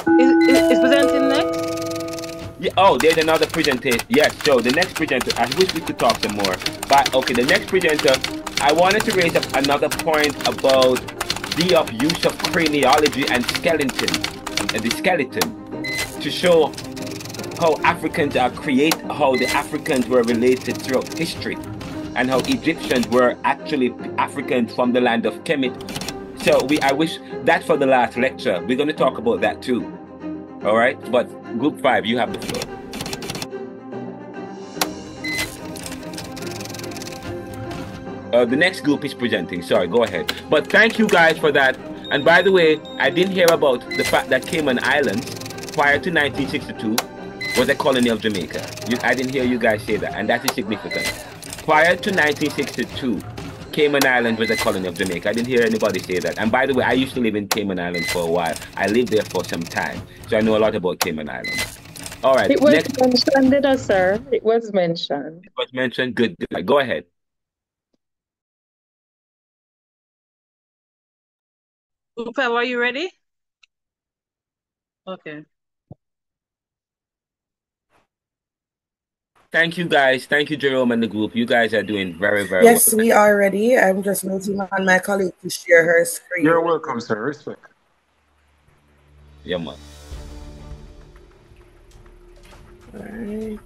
Is presenting next? Yeah, oh, there's another presenter. Yes, so the next presenter, I wish we could talk some more. But okay, the next presenter, I wanted to raise up another point about the use of craniology and the skeleton, to show how Africans are how the Africans were related throughout history, and how Egyptians were actually Africans from the land of Kemet. So I wish that for the last lecture. We're going to talk about that too. All right, but group 5, you have the floor. The next group is presenting. Sorry, go ahead. But thank you guys for that. And by the way, I didn't hear about the fact that Cayman Islands, prior to 1962, was a colony of Jamaica. I didn't hear you guys say that, and that is significant. Prior to 1962, Cayman Islands was a colony of Jamaica. I didn't hear anybody say that. And by the way, I used to live in Cayman Islands for a while. I lived there for some time, so I know a lot about Cayman Islands. All right. It was mentioned, did I, sir? It was mentioned. It was mentioned. Good. Go ahead. Upa, are you ready? Okay. Thank you, guys. Thank you, Jerome and the group. You guys are doing very, very well. Yes, we are ready. ready. I'm just waiting on my colleague to share her screen. You're welcome, sir. Respect. Yeah, man. All right.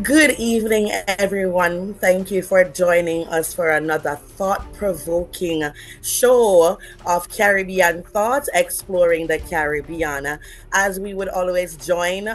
Good evening, everyone. Thank you for joining us for another thought-provoking show of Caribbean Thoughts, exploring the Caribbean. As we would always join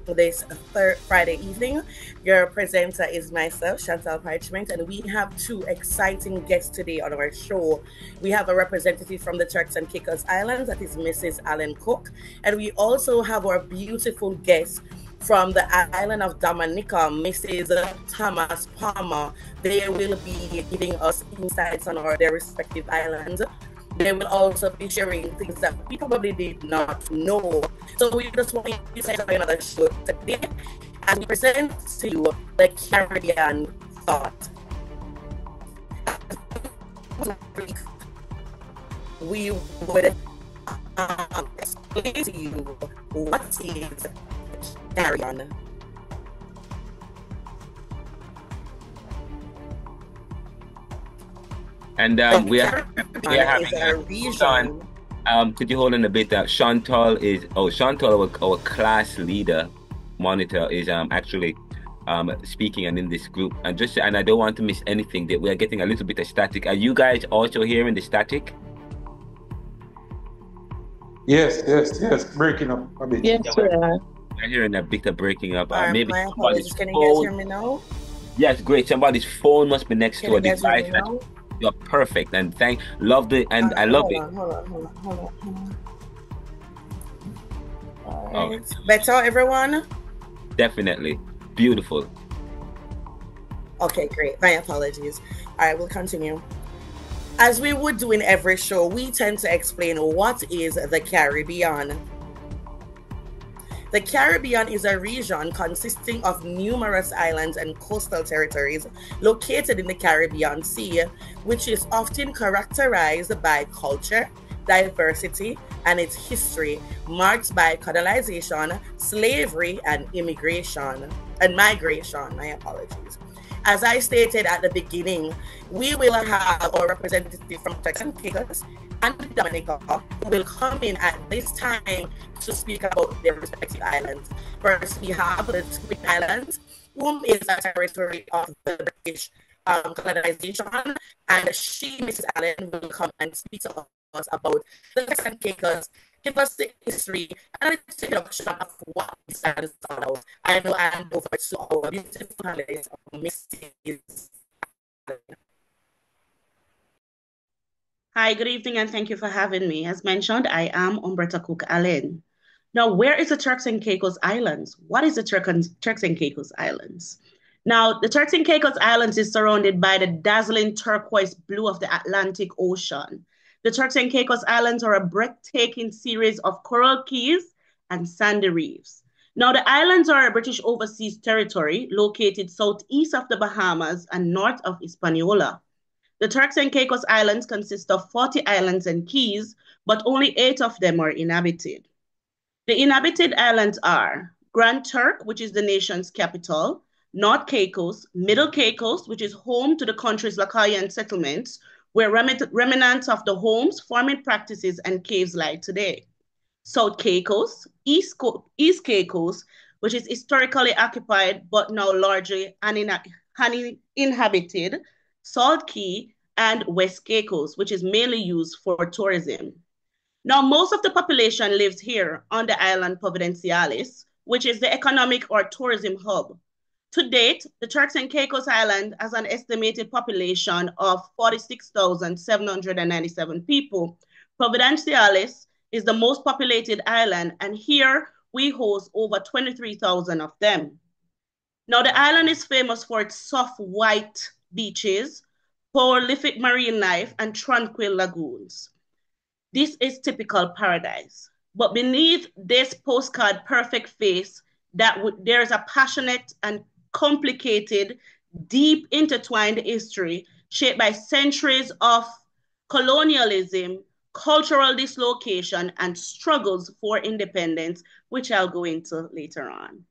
this third Friday evening, your presenter is myself, Chantal Parchment, and we have two exciting guests today on our show. We have a representative from the Turks and Caicos Islands, that is Mrs. Allen Cook, and we also have our beautiful guest from the island of Dominica, Mrs. Thomas Palmer. They will be giving us insights on their respective islands. They will also be sharing things that we probably did not know. So we just want to say another show today as we present to you the Caribbean Thought. We would explain to you what is Caribbean. And we are having a region. Could you hold on a bit? Chantal, our class leader, monitor, is actually speaking and in this group. And I don't want to miss anything. That we are getting a little bit of static. Are you guys also hearing the static? Yes. Breaking up a bit. Yes, sir. I'm hearing a bit of breaking up. Maybe somebody's phone. Can you guys hear me now? Yes, great. Somebody's phone must be next to a device. You're perfect, and I love it. Hold on. All right. Better, everyone? Definitely. Beautiful. Okay, great. My apologies. All right, we'll continue. As we would do in every show, we tend to explain what is the Caribbean. The Caribbean is a region consisting of numerous islands and coastal territories located in the Caribbean Sea, which is often characterized by culture, diversity, and its history, marked by colonization, slavery, and migration. My apologies. As I stated at the beginning, we will have our representative from Turks and Caicos and Dominica who will come in at this time to speak about their respective islands. First, we have the Turks Islands, whom is a territory of the British colonization, and she, Mrs. Allen, will come and speak to us about the Turks and Caicos, give us the history and an introduction of what this island is all about. I will hand over to our beautiful panelist, Mrs. Hi, good evening, and thank you for having me. As mentioned, I am Umberta Cook Allen. Now, where is the Turks and Caicos Islands? What is the Turks and Caicos Islands? Now, the Turks and Caicos Islands is surrounded by the dazzling turquoise blue of the Atlantic Ocean. The Turks and Caicos Islands are a breathtaking series of coral keys and sandy reefs. Now, the islands are a British overseas territory located southeast of the Bahamas and north of Hispaniola. The Turks and Caicos Islands consist of 40 islands and keys, but only 8 of them are inhabited. The inhabited islands are Grand Turk, which is the nation's capital, North Caicos, Middle Caicos, which is home to the country's Lacayan settlements, where remnants of the homes, farming practices, and caves lie today. South Caicos, East Caicos, which is historically occupied but now largely uninhabited, Salt Key, and West Caicos, which is mainly used for tourism. Now, most of the population lives here on the island Providenciales, which is the economic or tourism hub. To date, the Turks and Caicos Island has an estimated population of 46,797 people. Providenciales is the most populated island, and here we host over 23,000 of them. Now, the island is famous for its soft white beaches, prolific marine life, and tranquil lagoons. This is typical paradise. But beneath this postcard perfect face, there's a passionate and complicated, deep intertwined history shaped by centuries of colonialism, cultural dislocation, and struggles for independence, which I'll go into later on.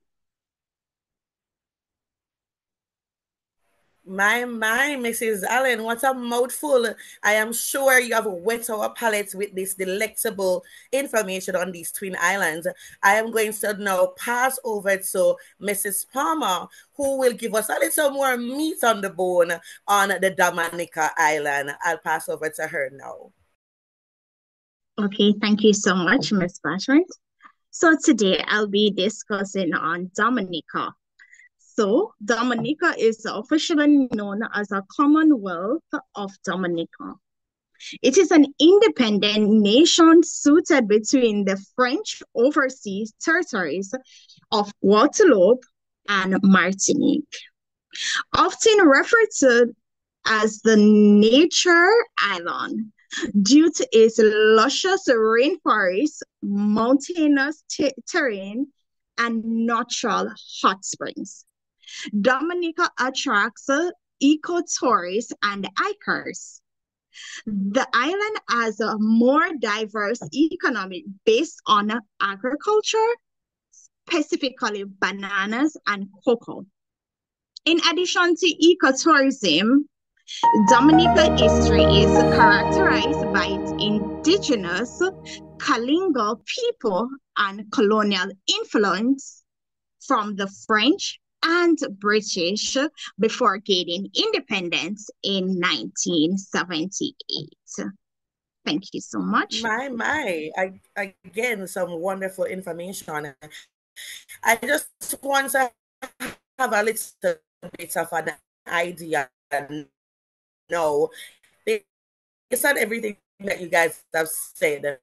My, Mrs. Allen, what a mouthful. I am sure you have whet our palates with this delectable information on these twin islands. I am going to now pass over to Mrs. Palmer, who will give us a little more meat on the bone on the Dominica Island. I'll pass over to her now. Okay, thank you so much, Ms. Bashment. So today I'll be discussing on Dominica. So, Dominica is officially known as a Commonwealth of Dominica. It is an independent nation situated between the French overseas territories of Guadeloupe and Martinique. Often referred to as the Nature Island due to its luscious rainforest, mountainous terrain, and natural hot springs. Dominica attracts eco-tourists and hikers. The island has a more diverse economy based on agriculture, specifically bananas and cocoa. In addition to ecotourism, Dominica history is characterized by its indigenous Kalinga people and colonial influence from the French and British before gaining independence in 1978. Thank you so much. Again, some wonderful information. I just want to have a little bit of an idea. No, based on everything that you guys have said,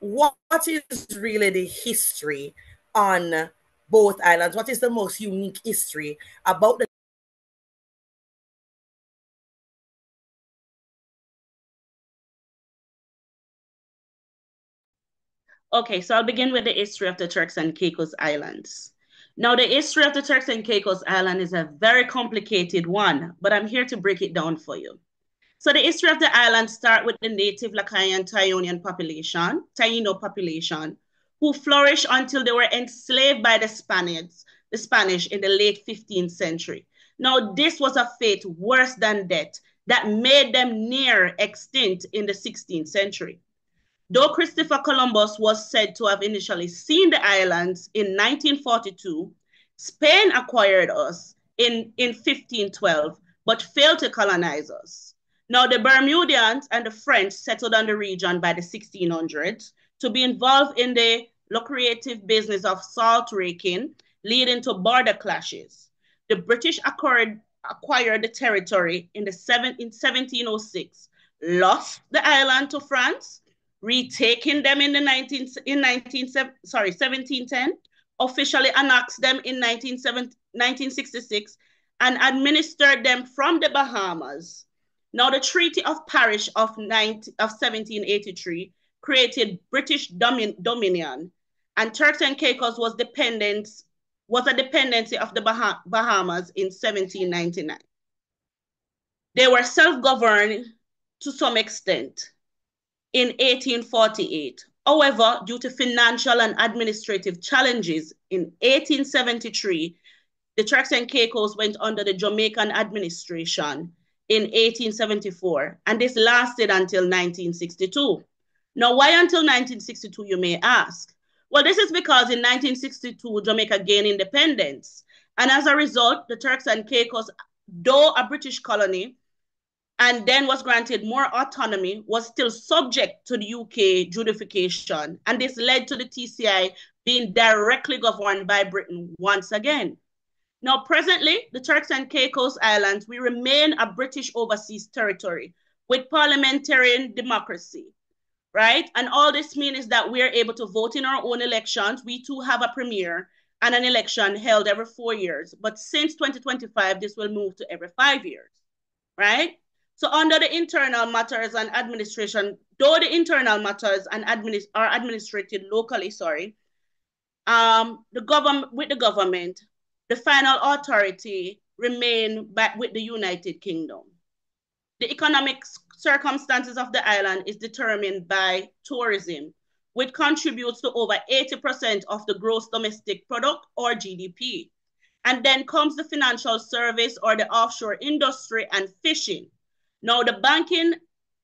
what is really the history on both islands? What is the most unique history about the Okay, so I'll begin with the history of the Turks and Caicos Islands. Now, the history of the Turks and Caicos Island is a very complicated one, but I'm here to break it down for you. So the history of the island starts with the native Lacayan Taino population, who flourished until they were enslaved by the Spanish in the late 15th century. Now, this was a fate worse than death that made them near extinct in the 16th century. Though Christopher Columbus was said to have initially seen the islands in 1942, Spain acquired us in 1512, but failed to colonize us. Now, the Bermudians and the French settled on the region by the 1600s to be involved in the lucrative business of salt raking, leading to border clashes. The British acquired the territory in 1706, lost the island to France, retaking them in 1710, officially annexed them in 1966, and administered them from the Bahamas. Now, the Treaty of Paris of 1783 created British Dominion, and Turks and Caicos was a dependency of the Bahamas in 1799. They were self-governed to some extent. in 1848. However, due to financial and administrative challenges in 1873, the Turks and Caicos went under the Jamaican administration in 1874, and this lasted until 1962. Now, why until 1962, you may ask? Well, this is because in 1962, Jamaica gained independence. And as a result, the Turks and Caicos, though a British colony, and then was granted more autonomy, was still subject to the UK judification. And this led to the TCI being directly governed by Britain once again. Now, presently, the Turks and Caicos Islands, we remain a British overseas territory with parliamentarian democracy, right? And all this means is that we are able to vote in our own elections. We too have a premier and an election held every 4 years. But since 2025, this will move to every 5 years, right? So under the internal matters and administration, though the internal matters and are administrated locally, the government, the final authority remain with the United Kingdom. The economic circumstances of the island is determined by tourism, which contributes to over 80% of the gross domestic product or GDP. And then comes the financial service or the offshore industry and fishing. Now, the banking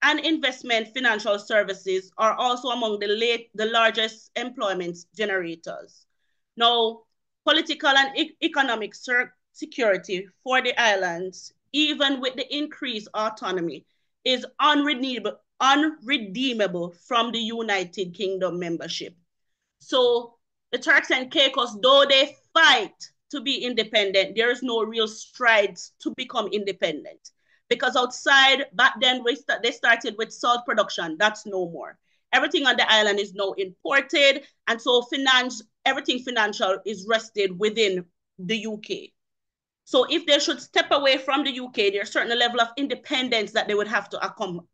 and investment financial services are also among the largest employment generators. Now, political and economic security for the islands, even with the increased autonomy, is unredeemable from the United Kingdom membership. So the Turks and Caicos, though they fight to be independent, there is no real strides to become independent. Because outside, back then, they started with salt production. That's no more. Everything on the island is now imported. And so everything financial is rested within the UK. So if they should step away from the UK, there's a certain level of independence that they would have to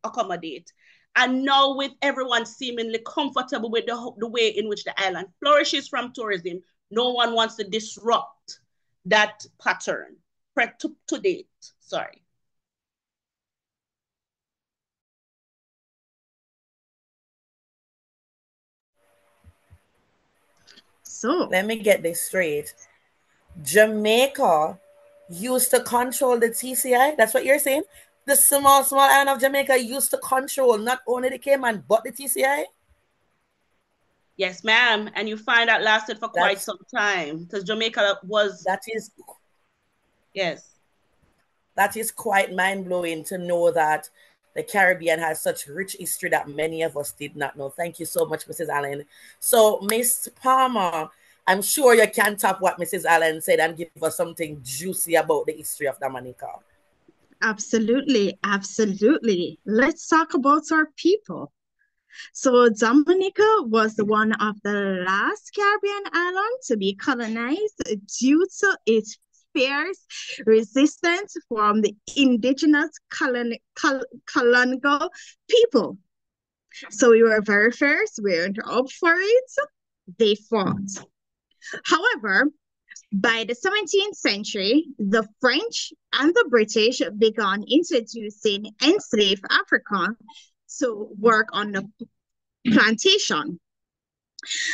accommodate. And now with everyone seemingly comfortable with the way in which the island flourishes from tourism, no one wants to disrupt that pattern to date. Sorry. So let me get this straight. Jamaica used to control the TCI. That's what you're saying? The small island of Jamaica used to control not only the Cayman, but the TCI? Yes, ma'am. And you find that lasted for quite some time because Jamaica was... Yes. That is quite mind-blowing to know that the Caribbean has such rich history that many of us did not know. Thank you so much, Mrs. Allen. So, Ms. Palmer, I'm sure you can top what Mrs. Allen said and give us something juicy about the history of Dominica. Absolutely, absolutely. Let's talk about our people. So Dominica was one of the last Caribbean islands to be colonized due to its fierce resistance from the indigenous colonial people. So we were very fierce, we went up for it, they fought. However, by the 17th century, the French and the British began introducing enslaved Africans to work on the plantation.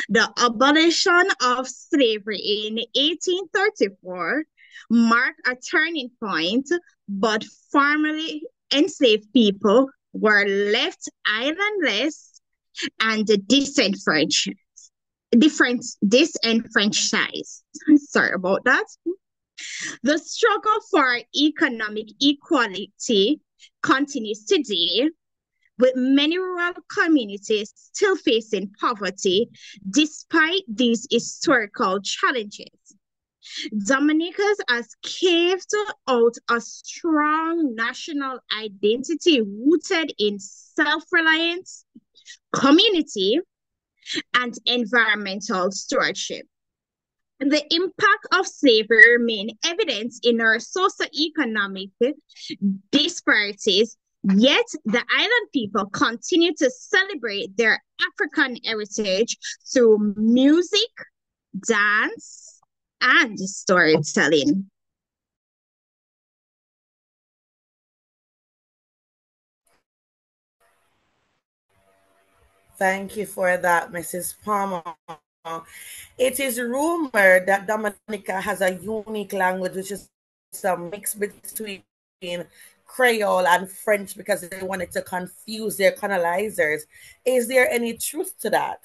The abolition of slavery in 1834 marked a turning point, but formerly enslaved people were left islandless and disenfranchised. Sorry about that. The struggle for economic equality continues today, with many rural communities still facing poverty despite these historical challenges. Dominica has carved out a strong national identity rooted in self-reliance, community, and environmental stewardship. The impact of slavery remains evident in our socioeconomic disparities, yet the island people continue to celebrate their African heritage through music, dance, and storytelling. Thank you for that, Mrs. Palmer. It is rumored that Dominica has a unique language, which is a mix between Creole and French because they wanted to confuse their colonizers. Is there any truth to that,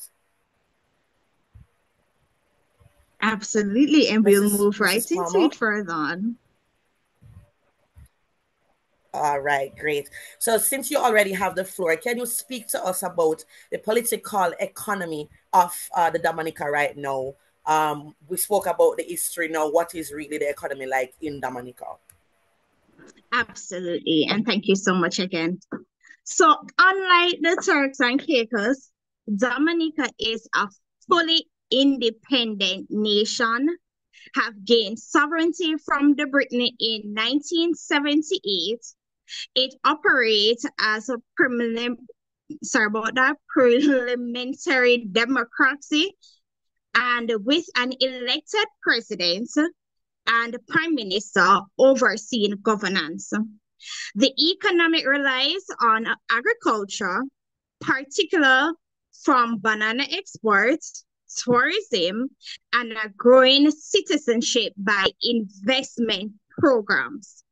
Absolutely. And we'll move right Mrs. into Palmer? it further on. All right, great. So, since you already have the floor, can you speak to us about the political economy of the Dominica right now? We spoke about the history. Now, what is really the economy like in Dominica? Absolutely. And thank you so much again. So, unlike the Turks and Caicos, Dominica is a fully independent nation, have gained sovereignty from the Britain in 1978. It operates as a parliamentary democracy and with an elected president and prime minister overseeing governance. The economy relies on agriculture, particularly from banana exports, tourism, and a growing citizenship by investment programs.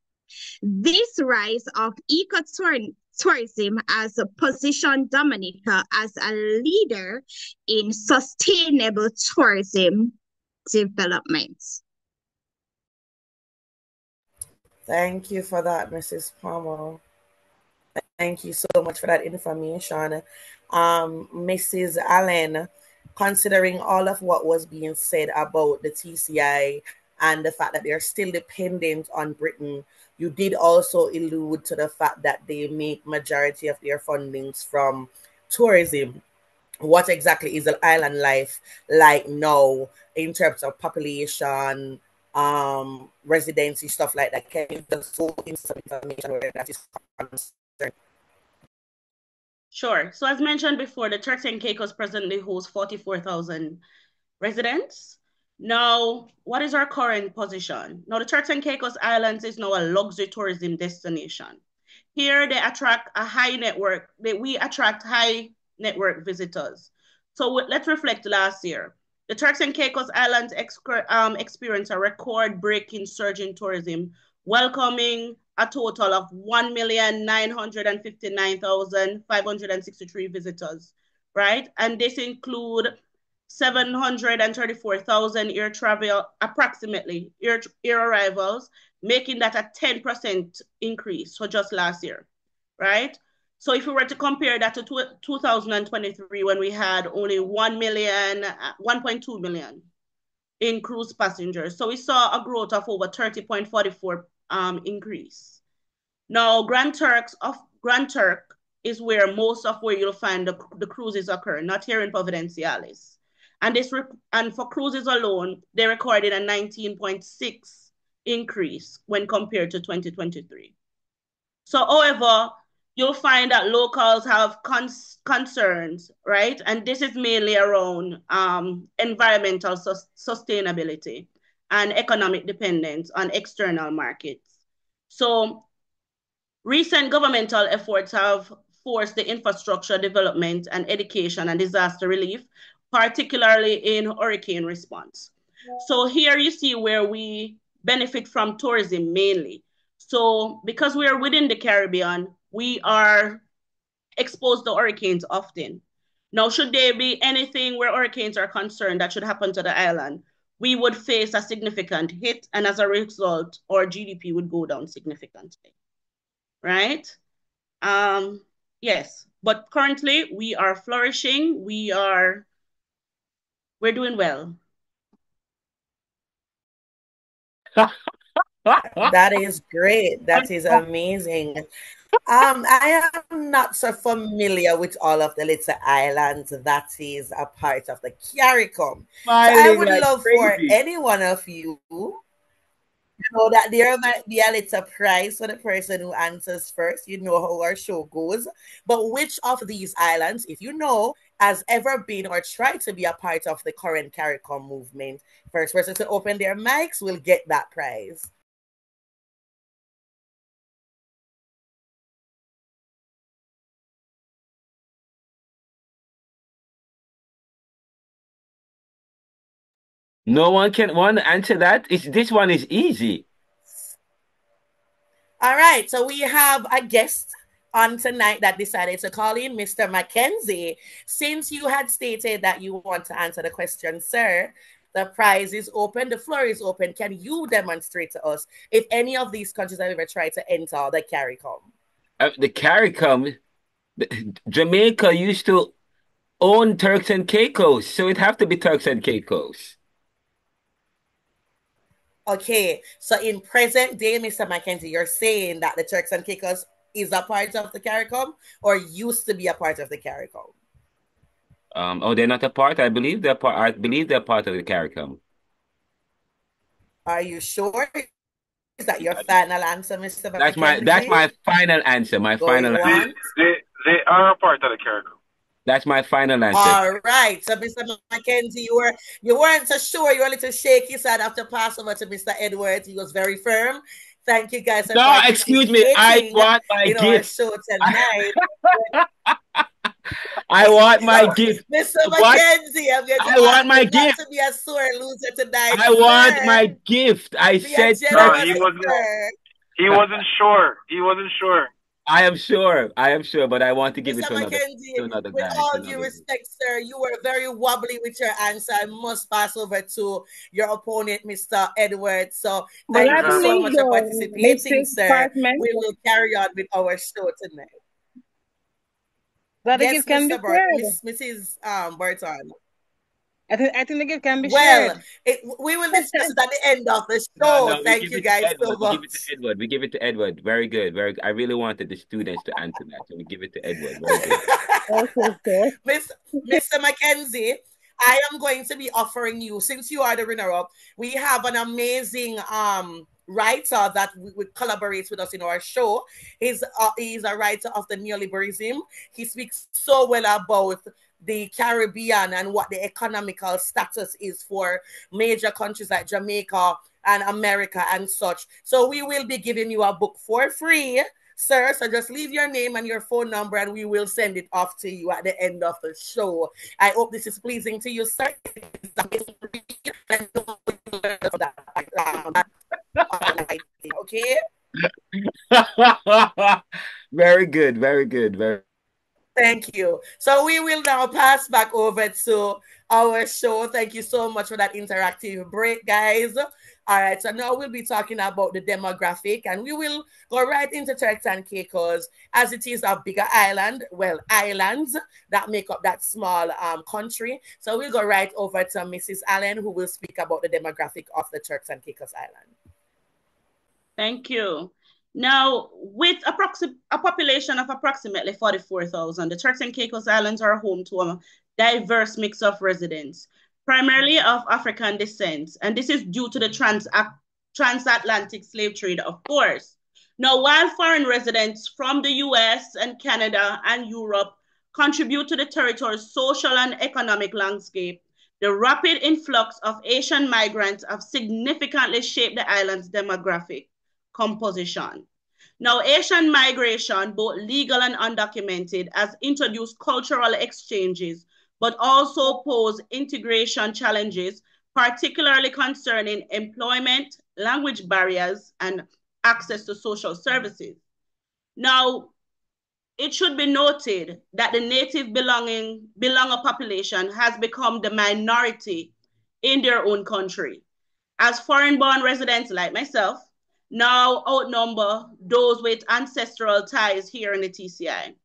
This rise of ecotourism has positioned Dominica as a leader in sustainable tourism development. Thank you for that, Mrs. Palmer. Thank you so much for that information. Mrs. Allen, considering all of what was being said about the TCI and the fact that they're still dependent on Britain, you did also allude to the fact that they make majority of their fundings from tourism. What exactly is the island life like now in terms of population, residency, stuff like that? Can you just go into some information where that is concerned? Sure. So as mentioned before, the Turks and Caicos presently hosts 44,000 residents. Now, what is our current position? Now, the Turks and Caicos Islands is now a luxury tourism destination. Here, they attract a high network. We attract high network visitors. So let's reflect last year. The Turks and Caicos Islands experienced a record-breaking surge in tourism, welcoming a total of 1,959,563 visitors, right? And this include 734,000 air travel, approximately air arrivals, making that a 10% increase for just last year, right? So if we were to compare that to 2023, when we had only 1 million, 1.2 million in cruise passengers. So we saw a growth of over 30.44 increase. Now, Grand Turk is where most of where you'll find the cruises occur, not here in Providenciales. And for cruises alone, they recorded a 19.6 increase when compared to 2023. So, however, you'll find that locals have concerns, right? And this is mainly around environmental sustainability and economic dependence on external markets. So, recent governmental efforts have forced the infrastructure development and education and disaster relief, particularly in hurricane response. So here you see where we benefit from tourism mainly. So because we are within the Caribbean, we are exposed to hurricanes often. Now, should there be anything where hurricanes are concerned that should happen to the island, we would face a significant hit, and as a result, our GDP would go down significantly, right? Um, yes, but currently we are flourishing. We're doing well. That is great. That is amazing. I am not so familiar with all of the little islands that is a part of the CARICOM. So I Smiling would like love for crazy. any one of you know that there might be a little prize for the person who answers first. You know how our show goes. But which of these islands, if you know, has ever been or tried to be a part of the current CARICOM movement? First person to open their mics will get that prize. No one can one answer that. This one is easy. All right, so we have a guest on tonight that decided to call in, Mr. McKenzie. Since you had stated that you want to answer the question, sir, the prize is open, the floor is open. Can you demonstrate to us if any of these countries have ever tried to enter the CARICOM? The CARICOM, Jamaica used to own Turks and Caicos, so it'd have to be Turks and Caicos. Okay, so in present day, Mr. McKenzie, you're saying that the Turks and Caicos is a part of the CARICOM or used to be a part of the CARICOM? Oh, they're not a part. I believe they're part. I believe they're part of the CARICOM. Are you sure? Is that your final answer, Mr. That's McKenzie? my final answer. My Going final answer. once? They are a part of the CARICOM. That's my final answer. All right. So, Mr. McKenzie, you weren't so sure. You were a little shaky. So I'd have to pass over to Mr. Edwards. He was very firm. Thank you guys for No, excuse me. I want my in our gift. show tonight. I want my gift. Mr. What? McKenzie, I'm going to I want my ask you not gift. to be a sore loser tonight. I want sir. my gift. I Be a said No, generous, sir. he wasn't sure. He wasn't sure. I am sure. I am sure, but I want to give it Mr. to McKenzie, another with guy. all due respect, sir, you were very wobbly with your answer. I must pass over to your opponent, Mr. Edwards. So thank you so much for participating, sir. We will carry on with our show tonight. That Yes, the gift Mr. can be Mrs. Burton. I think the gift can be Well, shared. we will discuss it at the end of the No, show. Thank you guys so much. We give it to Edward. We give it to Edward. Very good. Very good. I really wanted the students to answer that, so we give it to Edward. Very good. Mr. McKenzie, I am going to be offering you, since you are the runner-up, we have an amazing writer that collaborates with us in our show. He's a writer of the Neoliberalism. He speaks so well about the Caribbean and what the economical status is for major countries like Jamaica and America and such. So we will be giving you a book for free, sir. So just leave your name and your phone number and we will send it off to you at the end of the show. I hope this is pleasing to you, sir. Okay? Very good. Very good. Very. Thank you. So we will now pass back over to our show. Thank you so much for that interactive break, guys. All right, so now we'll be talking about the demographic and we will go right into Turks and Caicos as it is a bigger island, well, islands that make up that small country. So we'll go right over to Mrs. Allen who will speak about the demographic of the Turks and Caicos Island. Thank you. Now, with a population of approximately 44,000, the Turks and Caicos Islands are home to a diverse mix of residents, primarily of African descent, and this is due to the transatlantic slave trade, of course. Now, while foreign residents from the US and Canada and Europe contribute to the territory's social and economic landscape, the rapid influx of Asian migrants have significantly shaped the island's demographic composition. Now, Asian migration, both legal and undocumented, has introduced cultural exchanges, but also pose integration challenges, particularly concerning employment, language barriers, and access to social services. Now, it should be noted that the native belonger population has become the minority in their own country, as foreign-born residents like myself now outnumber those with ancestral ties here in the TCI.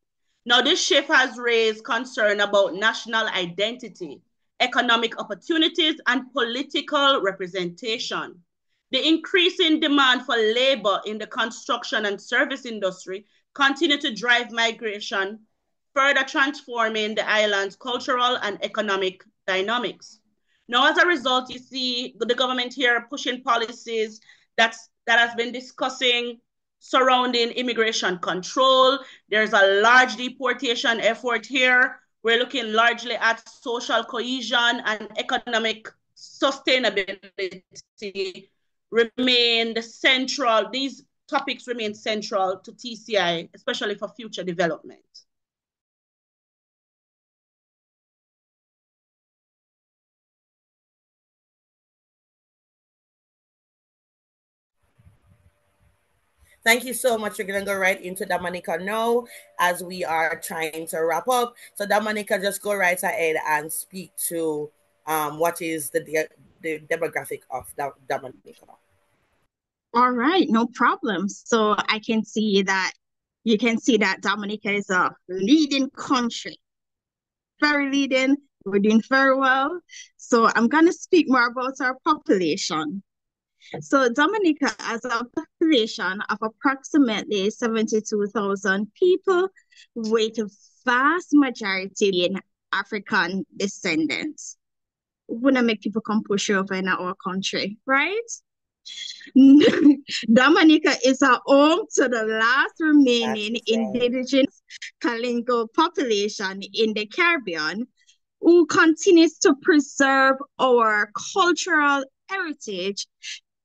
Now, this shift has raised concern about national identity, economic opportunities, and political representation. The increasing demand for labor in the construction and service industry continue to drive migration, further transforming the island's cultural and economic dynamics. Now, as a result, you see the government here pushing policies that has been discussing surrounding immigration control. There's a large deportation effort here. We're looking largely at social cohesion and economic sustainability remain central. These topics remain central to TCI, especially for future development. Thank you so much. We're gonna go right into Dominica now as we are trying to wrap up. So Dominica, just go right ahead and speak to what is the demographic of Dominica. All right, no problem. So I can see that you can see that Dominica is a leading country, very leading. We're doing very well. So I'm going to speak more about our population. So Dominica has a population of approximately 72,000 people, with a vast majority being African descendants. Wouldn't make people come push over in our country, right? Dominica is a home to the last remaining indigenous Kalingo population in the Caribbean, who continues to preserve our cultural heritage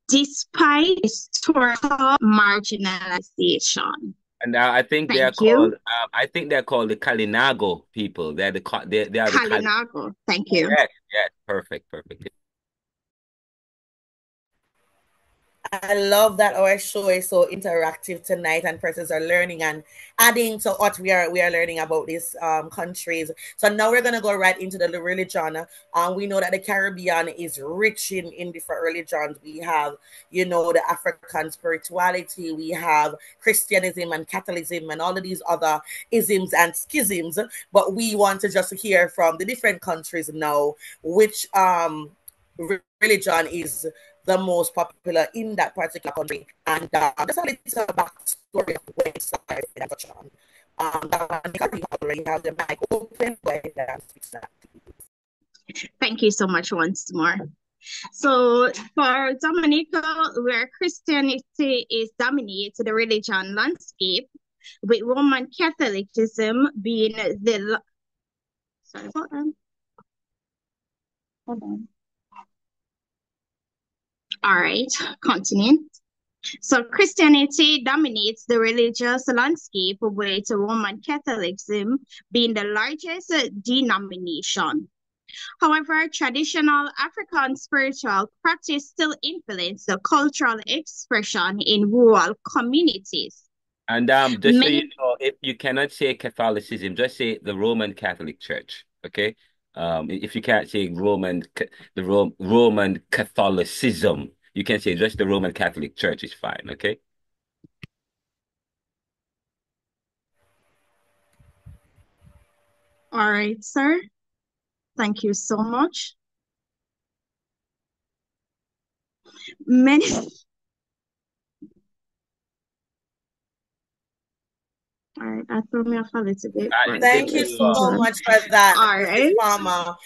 despite historical marginalization. And I think they're Thank you. called. I think they're called the Kalinago people. They are the Kalinago. Thank you. Yes, yes, perfect, perfect. I love that our show is so interactive tonight, and persons are learning and adding to what we are learning about these countries. So now we're gonna go right into the religion. We know that the Caribbean is rich in different religions. We have, the African spirituality. We have Christianism and Catholicism and all of these other isms and schisms. But we want to just hear from the different countries now which religion is the most popular in that particular country. And just a little backstory of where it started and such on. You already have the mic open. Go ahead and speak to that. Thank you so much once more. So for Dominica, where Christianity is dominated the religion landscape, with Roman Catholicism being the sorry, hold on. All right, continue. So Christianity dominates the religious landscape, with Roman Catholicism being the largest denomination. However, traditional African spiritual practice still influences the cultural expression in rural communities. And just so you know, if you cannot say Catholicism, just say the Roman Catholic Church. Okay. If you can't say Roman Catholicism, you can say just the Roman Catholic Church is fine. Okay. All right, sir. Thank you so much. Many. All right, I threw me off a little bit. Thank you so much for that, all right. Farmer.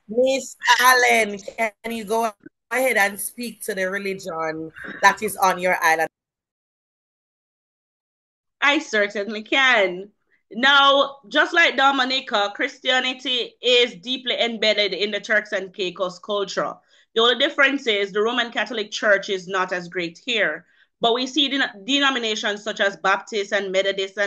Miss Allen, can you go ahead and speak to the religion that is on your island? I certainly can. Now, just like Dominica, Christianity is deeply embedded in the Turks and Caicos culture. The only difference is the Roman Catholic Church is not as great here, but we see denominations such as Baptist and Methodist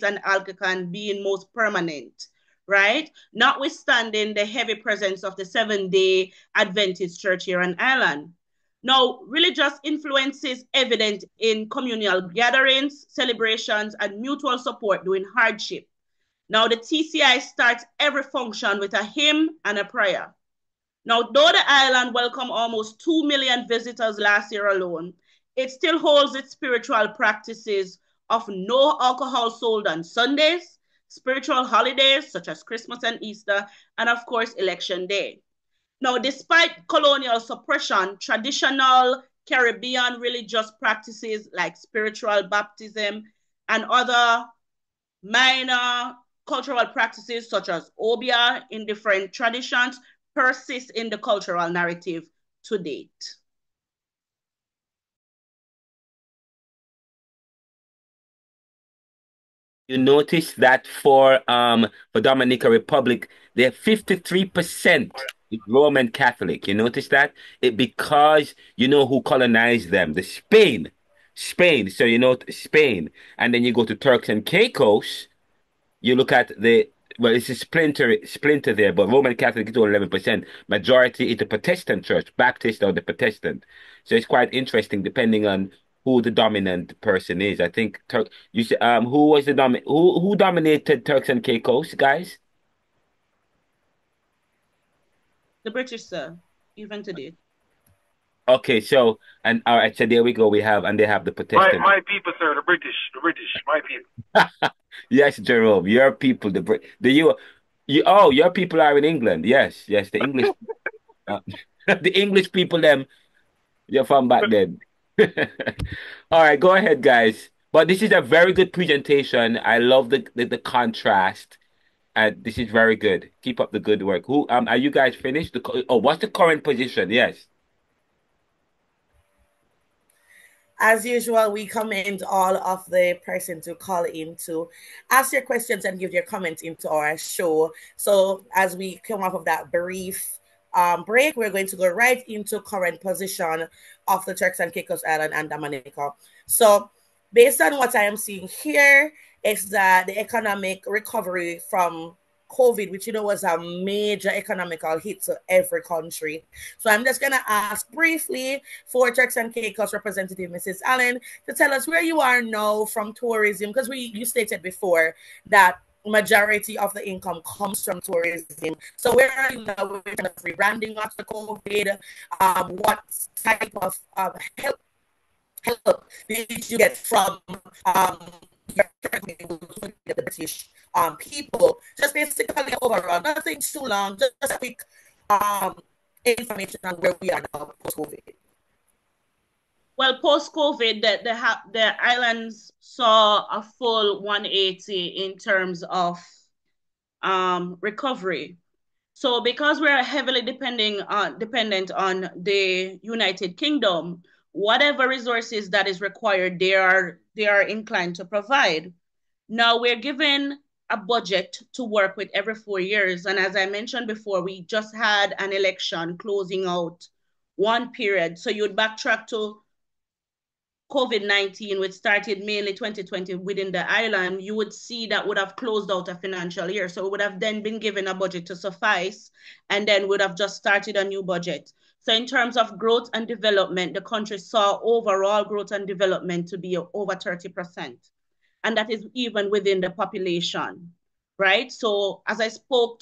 and Anglican being most permanent, right? Notwithstanding the heavy presence of the Seventh-day Adventist Church here on Ireland. Now, religious influence is evident in communal gatherings, celebrations, and mutual support during hardship. Now, the TCI starts every function with a hymn and a prayer. Now, though the island welcomed almost 2 million visitors last year alone, it still holds its spiritual practices of no alcohol sold on Sundays, spiritual holidays such as Christmas and Easter, and of course, Election Day. Now, despite colonial suppression, traditional Caribbean religious practices like spiritual baptism and other minor cultural practices such as obia in different traditions persist in the cultural narrative to date. You notice that for Dominica Republic, they're 53% Roman Catholic. You notice that? Because you know who colonized them? The Spain. Spain. So you know Spain. And then you go to Turks and Caicos, you look at it's a splinter there, but Roman Catholic is only 11%. Majority is the Protestant church, Baptist or the Protestant. So it's quite interesting depending on who the dominant person is. I think you said who was the who dominated Turks and Caicos, guys? The British, sir, even today. Okay, so and all right, so there we go. We have and they have the Protestant. My people, sir, the British, my people. Yes, Jerome, your people, the oh, your people are in England. Yes, yes, the English, uh, the English people, them, you're from back then. All right, go ahead, guys. But this is a very good presentation. I love the contrast. This is very good. Keep up the good work. Who are you guys finished? Oh, what's the current position? Yes. As usual, we commend all of the persons who call in to ask your questions and give your comments into our show. So as we come off of that brief break, we're going to go right into current position of the Turks and Caicos Island and Dominica. So based on what I am seeing here, is that the economic recovery from COVID, which was a major economical hit to every country. So I'm just going to ask briefly for Turks and Caicos representative Mrs. Allen to tell us where you are now from tourism, because you stated before that majority of the income comes from tourism. So where are you now? We're kind of rebranding after COVID. What type of help did you get from the British people? Just basically overall, nothing too long, just a quick information on where we are now post-COVID. Well, post-COVID, the islands saw a full 180 in terms of recovery. So because we're heavily dependent on the United Kingdom, whatever resources that is required, they are inclined to provide. Now we're given a budget to work with every 4 years. And as I mentioned before, we just had an election closing out one period. So you'd backtrack to COVID-19, which started mainly 2020 within the island, you would see that would have closed out a financial year. So it would have then been given a budget to suffice, and then would have just started a new budget. So in terms of growth and development, the country saw overall growth and development to be over 30%. And that is even within the population, right? So as I spoke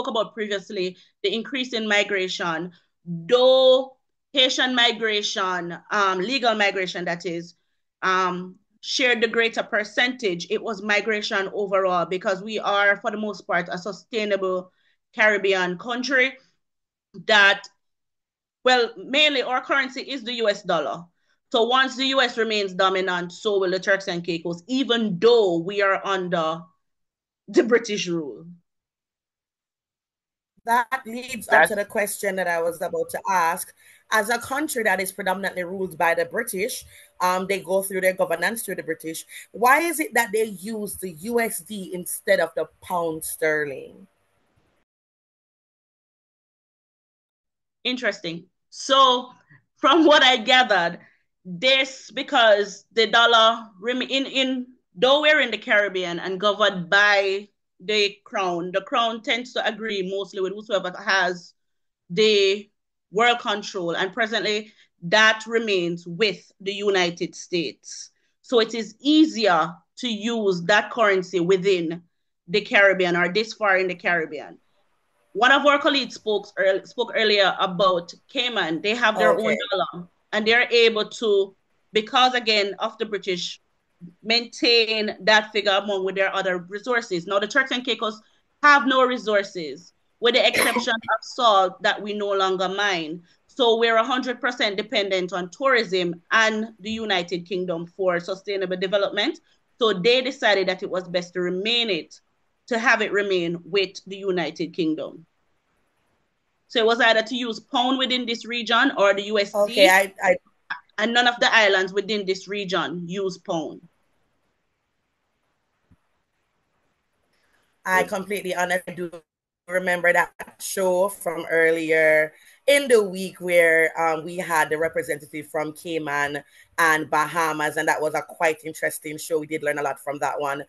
about previously, the increase in migration, though Haitian migration, legal migration that is, shared the greater percentage, it was migration overall, because we are, for the most part, a sustainable Caribbean country that, well, mainly our currency is the US dollar. So once the US remains dominant, so will the Turks and Caicos, even though we are under the British rule. That leads up to the question that I was about to ask. As a country that is predominantly ruled by the British, they go through their governance through the British. Why is it that they use the USD instead of the pound sterling? Interesting. So from what I gathered, this because the dollar though we're in the Caribbean and governed by the crown tends to agree mostly with whoever has the world control, and presently that remains with the United States. So it is easier to use that currency within the Caribbean, or this far in the Caribbean. One of our colleagues spoke earlier about Cayman. They have their own dollar, and they're able to, because again of the British, maintain that figure among with their other resources. Now the Turks and Caicos have no resources, with the exception of salt that we no longer mine. So we're 100% dependent on tourism and the United Kingdom for sustainable development. So they decided that it was best to have it remain with the United Kingdom. So it was either to use pound within this region or the USD. Okay, and none of the islands within this region use pound. I completely do remember that show from earlier in the week where we had the representative from Cayman and Bahamas, and that was a quite interesting show. We did learn a lot from that one.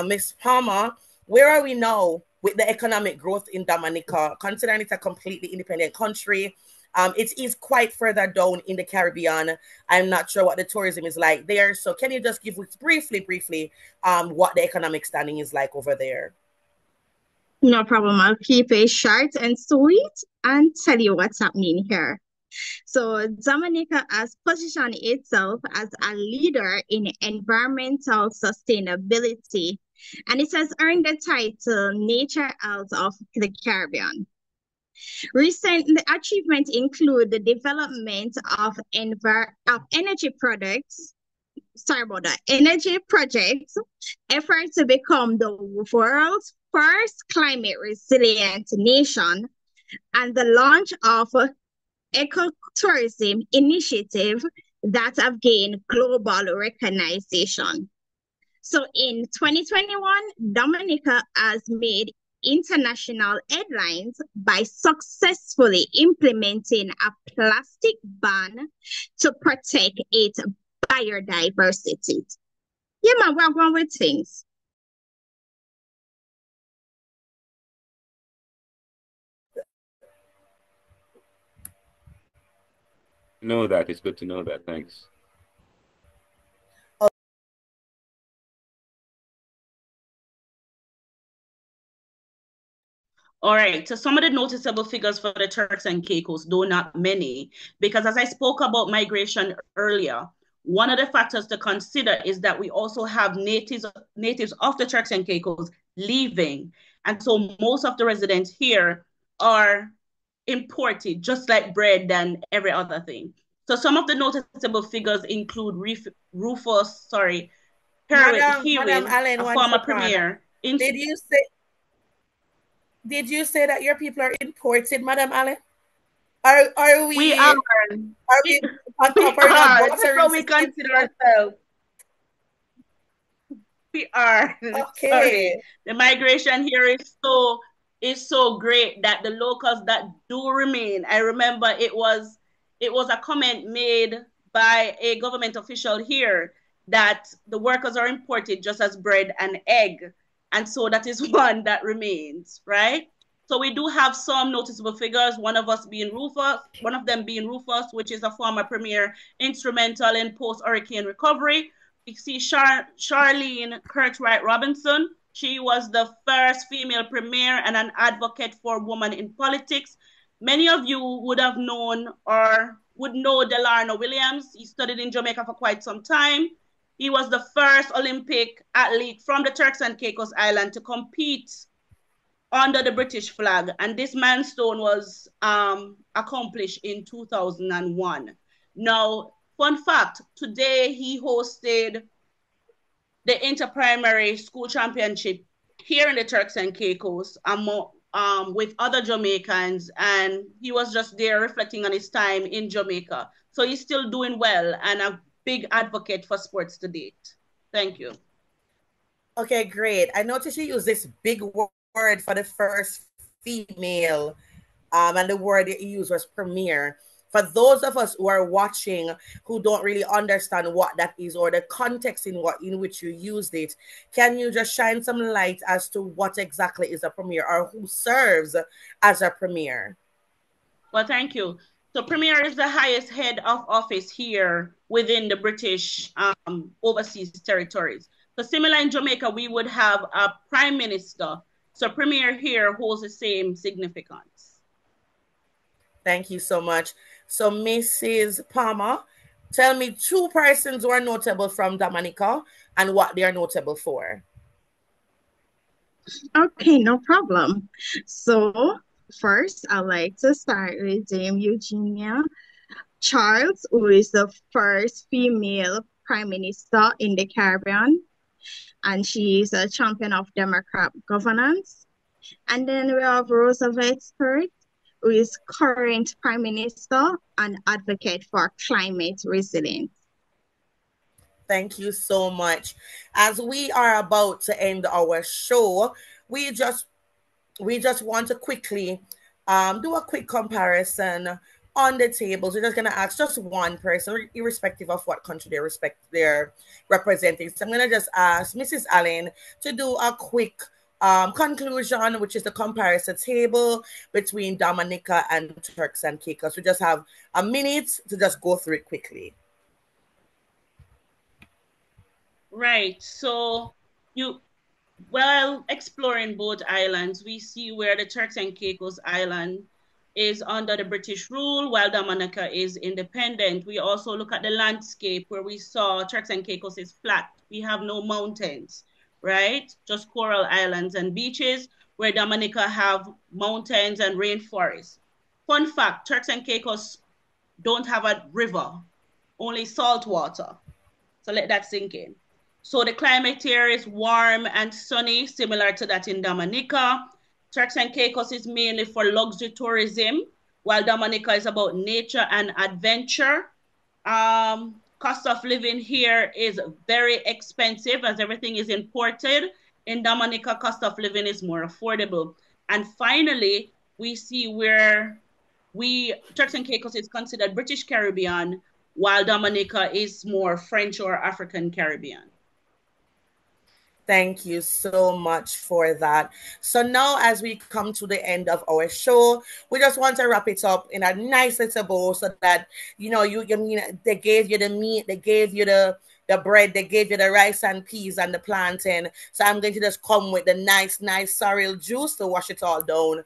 Ms. Palmer, where are we now with the economic growth in Dominica, considering it's a completely independent country? It is quite further down in the Caribbean. I'm not sure what the tourism is like there. So can you just give us briefly, what the economic standing is like over there? No problem. I'll keep it short and sweet and tell you what's happening here. So Dominica has positioned itself as a leader in environmental sustainability, and it has earned the title Nature Out of the Caribbean. Recent achievements include the development of energy products. Sorry about that. Energy projects, efforts to become the world's first climate resilient nation, and the launch of ecotourism initiative that have gained global recognition. So in 2021, Dominica has made international headlines by successfully implementing a plastic ban to protect its biodiversity. Yeah, man, we're going with things. Know that. It's good to know that. Thanks. All right, so some of the noticeable figures for the Turks and Caicos, though not many, because as I spoke about migration earlier, one of the factors to consider is that we also have natives of the Turks and Caicos leaving. And so most of the residents here are imported, just like bread and every other thing. So some of the noticeable figures include Rufus, Madam Hewitt, Allen, a one former second. premier. Did you say that your people are imported, Madam Allen? Are we? We are. Are we on We top? Are we are. not That's how we consider ourselves. We are. Okay. Sorry. The migration here is so great that the locals that do remain. I remember it was a comment made by a government official here that the workers are imported just as bread and egg. And so that is one that remains, right? So we do have some noticeable figures, one of them being Rufus, which is a former premier instrumental in post-hurricane recovery. We see Charlene Kirkwright Robinson. She was the first female premier and an advocate for women in politics. Many of you would have known or would know Delano Williams. He studied in Jamaica for quite some time. He was the first Olympic athlete from the Turks and Caicos Island to compete under the British flag. And this milestone was accomplished in 2001. Now, fun fact, today he hosted the interprimary school championship here in the Turks and Caicos with other Jamaicans, and he was just there reflecting on his time in Jamaica. So he's still doing well and a big advocate for sports to date. Thank you. Okay, great. I noticed you use this big word for the first female, and the word you used was premier. For those of us who are watching who don't really understand what that is or the context in which you used it, can you just shine some light as to what exactly is a premier or who serves as a premier? Well, thank you. So premier is the highest head of office here within the British overseas territories. So similar in Jamaica, we would have a prime minister. So premier here holds the same significance. Thank you so much. So Mrs. Palmer, tell me 2 persons who are notable from Dominica and what they are notable for. Okay, no problem. So first, I'd like to start with Dame Eugenia Charles, who is the first female prime minister in the Caribbean, and she is a champion of Democrat governance. And then we have Roosevelt Spirit, who is current prime minister and advocate for climate resilience. Thank you so much. As we are about to end our show, we just want to quickly do a quick comparison on the tables. We're just going to ask just one person, irrespective of what country they're representing. So I'm going to just ask Mrs. Allen to do a quick conclusion, which is the comparison table between Dominica and Turks and Caicos. We just have a minute to just go through it quickly. Right. So while exploring both islands, we see where the Turks and Caicos Island is under the British rule, while Dominica is independent. We also look at the landscape where we saw Turks and Caicos is flat. We have no mountains, right? Just coral islands and beaches, where Dominica have mountains and rainforests. Fun fact, Turks and Caicos don't have a river, only salt water. So let that sink in. So the climate here is warm and sunny, similar to that in Dominica. Turks and Caicos is mainly for luxury tourism, while Dominica is about nature and adventure. Cost of living here is very expensive as everything is imported. In Dominica, cost of living is more affordable. And finally, we see where Turks and Caicos is considered British Caribbean, while Dominica is more French or African Caribbean. Thank you so much for that. So now as we come to the end of our show, we just want to wrap it up in a nice little bow so that, you mean, they gave you the meat, they gave you the bread, they gave you the rice and peas and the plantain. So I'm going to just come with the nice sorrel juice to wash it all down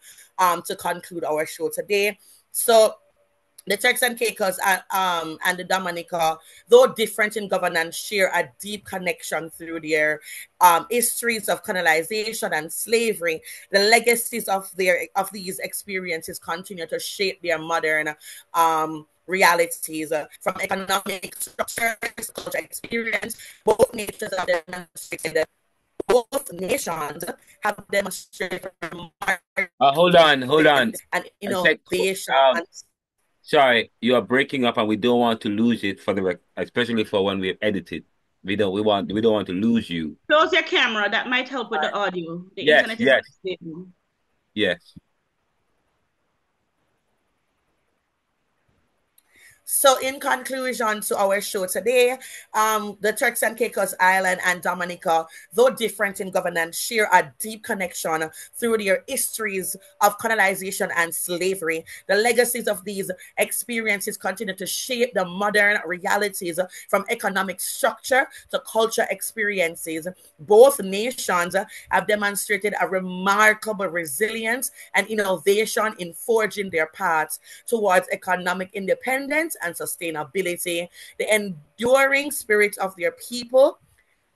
to conclude our show today. So the Turks and Caicos and the Dominica, though different in governance, share a deep connection through their histories of colonization and slavery. The legacies of these experiences continue to shape their modern realities from economic structures, culture experience. Both nations have demonstrated. Both nations have demonstrated. Hold on. And innovation. Sorry, you are breaking up, and we don't want to lose it especially for when we edit it. We don't want to lose you. Close your camera. That might help with the audio. The internet is unstable. Yes. So in conclusion to our show today, the Turks and Caicos Island and Dominica, though different in governance, share a deep connection through their histories of colonization and slavery. The legacies of these experiences continue to shape the modern realities from economic structure to culture experiences. Both nations have demonstrated a remarkable resilience and innovation in forging their paths towards economic independence and sustainability. The enduring spirit of their people,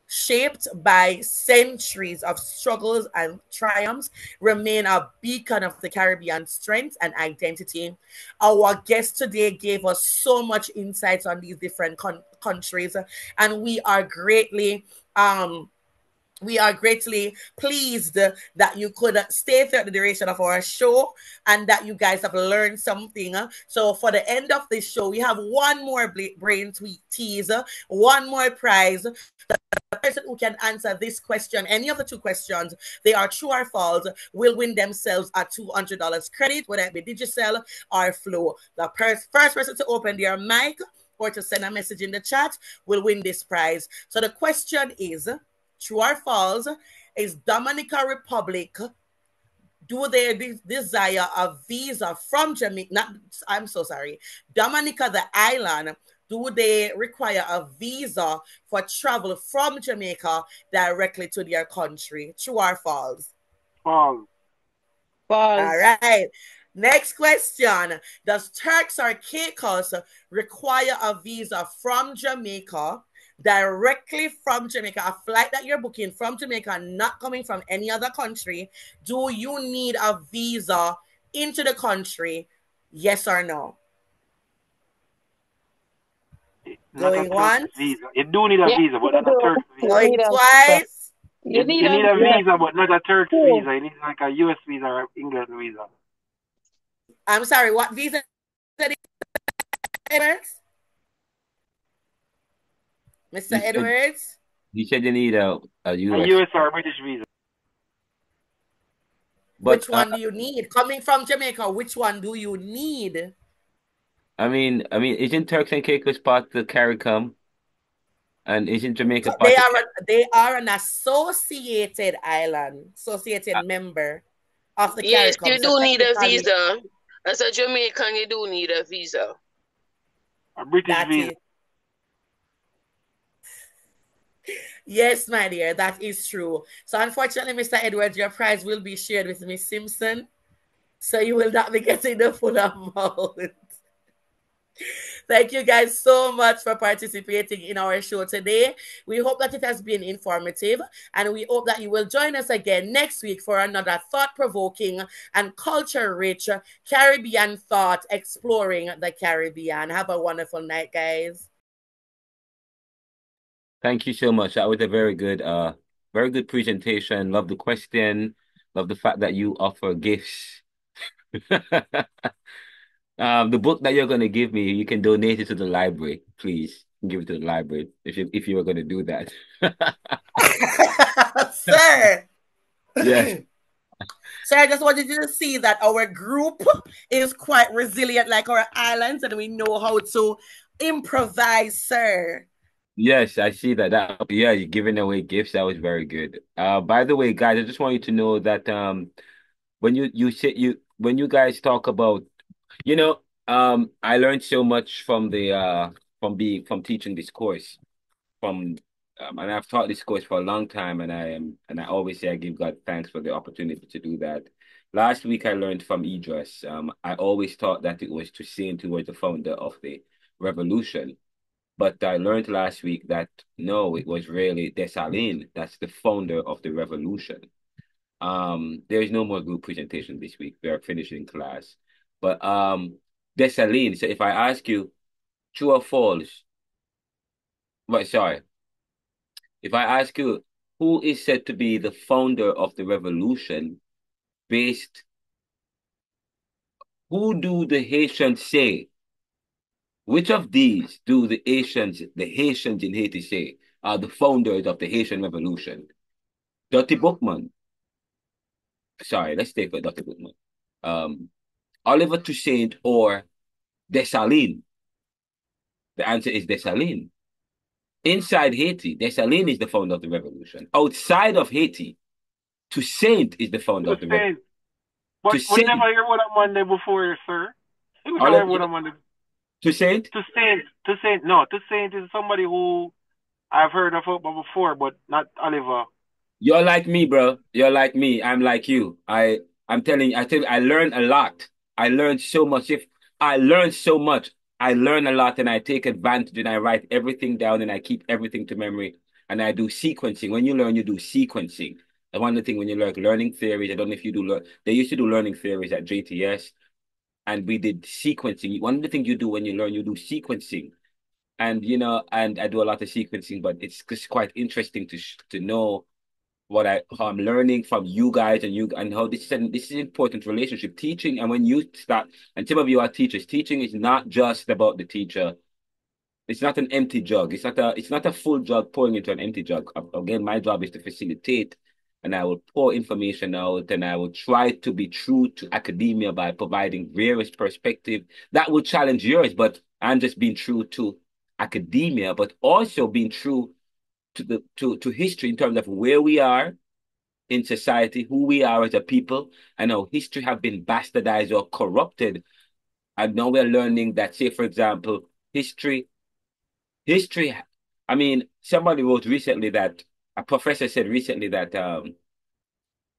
shaped by centuries of struggles and triumphs, remain a beacon of the Caribbean strength and identity. Our guest today gave us so much insights on these different countries, and we are greatly pleased that you could stay throughout the duration of our show and that you guys have learned something. So for the end of this show, we have one more brain tweet teaser, one more prize. The person who can answer this question, any of the two questions, they are true or false, will win themselves a $200 credit, whether it be Digicel or Flow. The first person to open their mic or to send a message in the chat will win this prize. So the question is, true or false, is Dominica Republic, do they desire a visa from Jamaica? Dominica, the island, do they require a visa for travel from Jamaica directly to their country? True or false? False. False. All right. Next question. Does Turks or Caicos require a visa from Jamaica, directly from Jamaica, a flight that you're booking from Jamaica, not coming from any other country? Do you need a visa into the country? Yes or no? Going once. Visa. You do need a visa, but not a Turks visa. Going twice. You need a visa, but not a Turks visa. You need like a US visa or England visa. I'm sorry, what visa? Edwards? Mr. Edwards? He said you need a US. A US or a British visa. But, which one do you need? Coming from Jamaica, which one do you need? I mean, isn't Turks and Caicos part of the CARICOM? And isn't Jamaica So part of they are an associated island, associated member of the Yes, CARICOM. you So do need a technically, visa. As a Jamaican, you do need a visa. A British that visa. is yes, my dear, that is true. So unfortunately, Mr. Edwards, your prize will be shared with Miss Simpson. So you will not be getting the full amount. Thank you guys so much for participating in our show today. We hope that it has been informative, and we hope that you will join us again next week for another thought provoking and culture rich Caribbean thought exploring the Caribbean. Have a wonderful night, guys. Thank you so much. That was a very good presentation. Love the question. Love the fact that you offer gifts. The book that you're gonna give me, you can donate it to the library, please. Give it to the library if you were gonna do that. Sir. Yes. So I just wanted you to see that our group is quite resilient, like our islands, and we know how to improvise, sir. Yes, I see that. Yeah, you're giving away gifts. That was very good. By the way, guys, I just want you to know that when when you guys talk about, I learned so much from the from teaching this course from and I've taught this course for a long time, and I always say I give God thanks for the opportunity to do that. Last week I learned from Idris. I always thought that it was Toussaint who was the founder of the revolution, but I learned last week that no, it was really Dessalines that's the founder of the revolution. There is no more group presentation this week. We are finishing class, but Dessalines. So if I ask you, true or false? But sorry. If I ask you who is said to be the founder of the revolution, based, who do the Haitians say? Which of these do the Haitians in Haiti say are the founders of the Haitian revolution? Dirty Bookman. Sorry, let's take for Dirty Bookman. Oliver Toussaint or Dessalines? The answer is Dessalines. Inside Haiti, Dessalines is the founder of the revolution. Outside of Haiti, Toussaint is the founder of the revolution. Toussaint. But we Toussaint. never hear about a Monday before, sir. We never hear Oliver, about a Monday. Toussaint? Toussaint. No, Toussaint is somebody who I've heard of before, but not Oliver. You're like me, bro. You're like me. I'm like you. I tell you, I learn a lot. I learn so much. If I learn so much, I learn a lot and I take advantage and I write everything down and I keep everything to memory and I do sequencing. When you learn, you do sequencing. And one of the things when you learning theories, I don't know if you do learn, they used to do learning theories at JTS and we did sequencing. One of the things you do when you learn, you do sequencing. And and I do a lot of sequencing, but it's just quite interesting to know how I'm learning from you guys and how this is important relationship teaching. And when you start, and some of you are teachers, teaching is not just about the teacher. It's not an empty jug. It's not a full jug pouring into an empty jug. Again, my job is to facilitate, and I will pour information out, and I will try to be true to academia by providing various perspectives that will challenge yours. But I'm just being true to academia, but also being true to history in terms of where we are in society, who we are as a people, and how history have been bastardized or corrupted. And now we're learning that, say, for example, history. I mean, somebody wrote recently that a professor said recently that